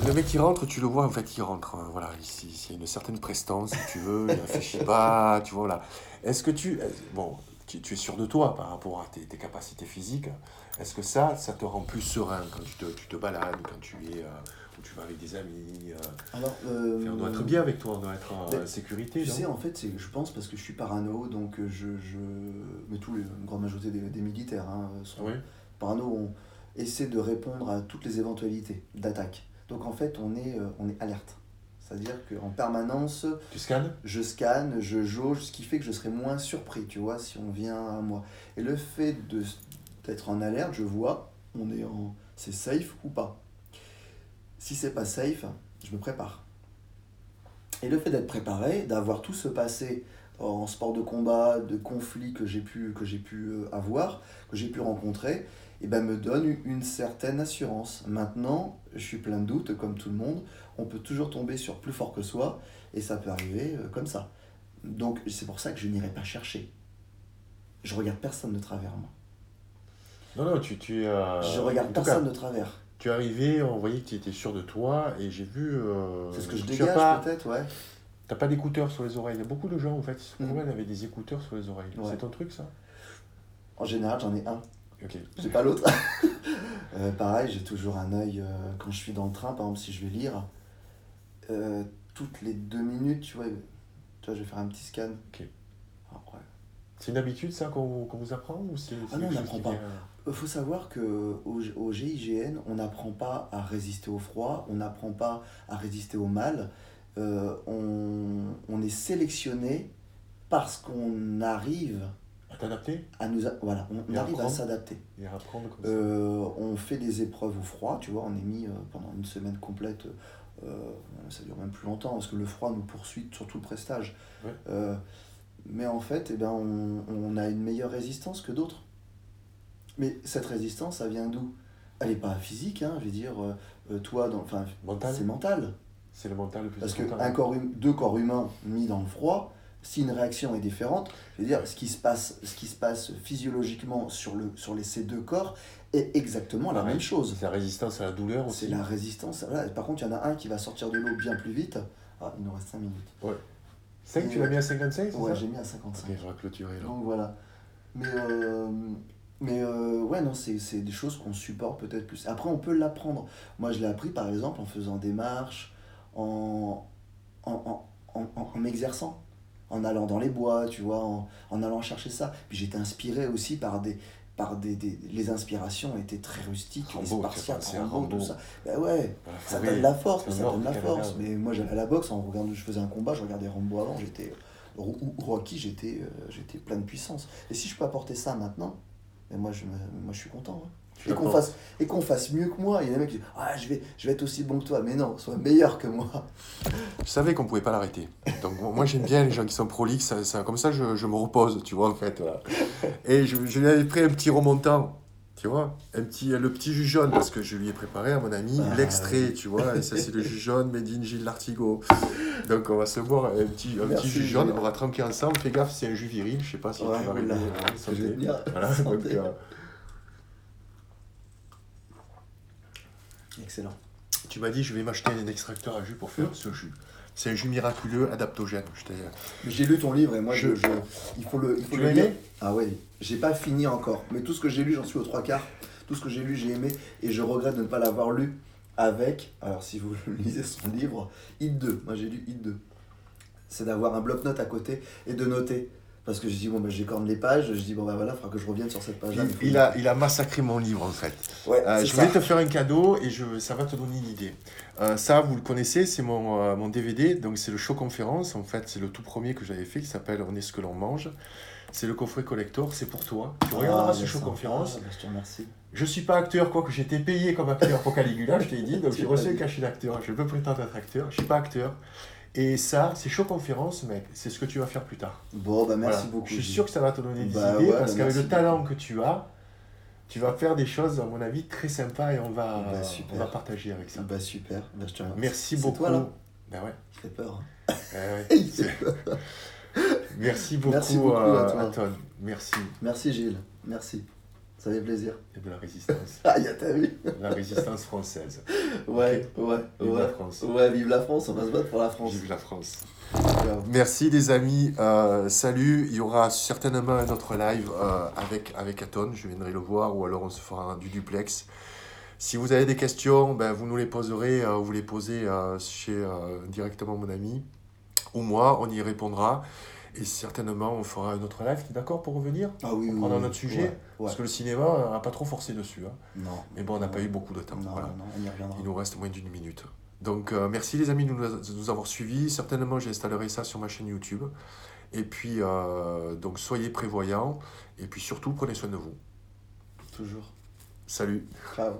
Le mec qui rentre, tu le vois, en fait, il rentre. Voilà, ici, il y a une certaine prestance, si tu veux, il ne réfléchit pas, tu vois, là. Est-ce que tu es sûr de toi par rapport à tes capacités physiques? Est-ce que ça te rend plus serein quand tu te balades, quand tu es où tu vas avec des amis Alors, on doit être bien avec toi, on doit être en sécurité. Tu sais, en fait, je pense parce que je suis parano, donc mais une grande majorité des militaires sont parano, on essaie de répondre à toutes les éventualités d'attaque. Donc en fait, on est alerte. C'est-à-dire qu'en permanence, tu scannes ? Je scanne, je jauge, ce qui fait que je serai moins surpris, tu vois, si on vient à moi. Et le fait d'être en alerte, je vois, c'est safe ou pas. Si c'est pas safe, je me prépare. Et le fait d'être préparé, d'avoir tout ce passé en sport de combat, de conflits que j'ai pu avoir, que j'ai pu rencontrer, me donne une certaine assurance. Maintenant, je suis plein de doutes, comme tout le monde. On peut toujours tomber sur plus fort que soi, et ça peut arriver comme ça. Donc, c'est pour ça que je n'irai pas chercher. Je regarde personne de travers, moi. Non, je regarde personne de travers. Tu es arrivé, on voyait que tu étais sûr de toi, et j'ai vu... c'est ce que je dégage, peut-être, ouais. T'as pas d'écouteurs sur les oreilles. Il y a beaucoup de gens, en fait, qui se Mm. promènent avec des écouteurs sur les oreilles. Ouais. C'est ton truc, ça? En général, j'en ai un. Ok. J'ai pas l'autre. Pareil, j'ai toujours un œil quand je suis dans le train, par exemple, si je vais lire, toutes les 2 minutes, tu vois, je vais faire un petit scan. Ok. Après. C'est une habitude, ça, qu'on vous apprend ou c'est Ah non, quelque on chose qui n'apprend pas. vient- Faut savoir qu'au GIGN, on n'apprend pas à résister au froid, on n'apprend pas à résister au mal. On est sélectionné parce qu'on arrive À t'adapter voilà, on Et arrive à apprendre. s'adapter. et à apprendre comme ça. On fait des épreuves au froid, tu vois, on est mis pendant une semaine complète, ça dure même plus longtemps parce que le froid nous poursuit sur tout le prestage. Ouais. Mais en fait, eh ben, on a une meilleure résistance que d'autres. Mais cette résistance, ça vient d'où? Elle n'est pas physique, hein, je veux dire, toi, Mental. c'est mental. C'est le mental le plus Parce que important. deux corps humains mis dans le froid, si une réaction est différente, je veux dire, ce qui se passe physiologiquement ces deux corps est exactement la même chose. C'est la résistance à la douleur aussi. C'est la résistance. Voilà. Par contre, il y en a un qui va sortir de l'eau bien plus vite. Ah, il nous reste 5 minutes. Ouais. 5, tu l'as mis à 55, c'est Ouais, ça? j'ai mis à 55. Ok, on va clôturer là. Donc voilà. Mais ouais, non, c'est des choses qu'on supporte peut-être plus. Après, on peut l'apprendre. Moi, je l'ai appris par exemple en faisant des marches, en m'exerçant, en allant dans les bois, tu vois, en allant chercher ça. Puis j'étais inspiré aussi les inspirations étaient très rustiques, les Rambo, Spartiates, c'est Rambo, Rambo. tout ça. Ben ouais, Voilà, ça forêt, donne la force, c'est ça le nord donne du la Canada, force. ouais. Mais moi, j'allais à la boxe, je faisais un combat, je regardais Rambo avant, Rocky, j'étais plein de puissance. Et si je peux apporter ça maintenant, ben moi, je suis content. Hein. Et qu'on fasse mieux que moi. Il y a des mecs qui disent ah, je vais être aussi bon que toi. Mais non, sois meilleur que moi. Je savais qu'on pouvait pas l'arrêter. Donc moi j'aime bien les gens qui sont prolixes, comme ça je me repose, tu vois, en fait. Voilà. Et je lui avais pris un petit remontant, tu vois, le petit jus jaune, parce que je lui ai préparé à mon ami l'extrait, tu vois, et ça c'est le jus jaune made in Gilles Lartigot. Donc on va se boire un petit jus jaune, on va tranquiller ensemble, fais gaffe, c'est un jus viril, je sais pas si tu vas arriver. Voilà, donc, excellent. tu m'as dit je vais m'acheter un extracteur à jus pour faire ce jus. C'est un jus miraculeux adaptogène. J'ai lu ton livre et moi il faut le l'as lire. aimé ? Ah ouais, j'ai pas fini encore. Mais tout ce que j'ai lu, j'en suis aux 3/4. Tout ce que j'ai lu, j'ai aimé. Et je regrette de ne pas l'avoir lu avec, alors si vous lisez son livre, Hit 2. Moi j'ai lu Hit 2. C'est d'avoir un bloc-notes à côté et de noter. Parce que je dis, bon, ben, j'écorne les pages, je dis, bon, ben voilà, il faudra que je revienne sur cette page-là. Il a massacré mon livre, en fait. Ouais, je voulais te faire un cadeau et ça va te donner une idée. Ça, vous le connaissez, c'est mon DVD, donc c'est le Show Conférence. En fait, c'est le tout premier que j'avais fait qui s'appelle On est ce que l'on mange. C'est le coffret collector, c'est pour toi. Tu regarderas ce Show Conférence. Je te remercie. Je suis pas acteur, quoique j'étais payé comme acteur pour Caligula, je t'ai dit, donc j'ai reçu un cachet d'acteur. Je peux prétendre être acteur, je suis pas acteur. Et ça, c'est Show Conférence, mec, c'est ce que tu vas faire plus tard. Bon, bah merci beaucoup. Je suis sûr que ça va te donner des idées, parce qu'avec le talent que tu vas faire des choses, à mon avis, très sympas et on va partager avec ça. Bah super, bah, je te remercie. Merci beaucoup. Toi, là Ben ouais. Il fait peur. Ouais. Merci beaucoup à toi. Merci. Merci Gilles, merci. Ça fait plaisir. Et de la résistance. Ah, t'as vu? La résistance française. Ouais, okay. Vive la France. Ouais, vive la France, on va se battre pour la France. Vive la France. Merci les amis, salut, il y aura certainement un autre live avec Aton, je viendrai le voir ou alors on se fera du duplex. Si vous avez des questions, ben, vous nous les poserez, vous les posez chez directement mon ami ou moi, on y répondra. Et certainement, on fera un autre live. Tu es d'accord pour revenir? Ah oui, prendre un autre sujet ouais. Parce que le cinéma, on n'a pas trop forcé dessus. Hein. Non. Mais bon, on n'a pas eu beaucoup de temps. Non, voilà. non, on y reviendra. Il nous reste moins d'1 minute. Donc, merci les amis de nous avoir suivis. Certainement, j'installerai ça sur ma chaîne YouTube. Et puis, donc, soyez prévoyants. Et puis surtout, prenez soin de vous. Toujours. Salut. Ciao.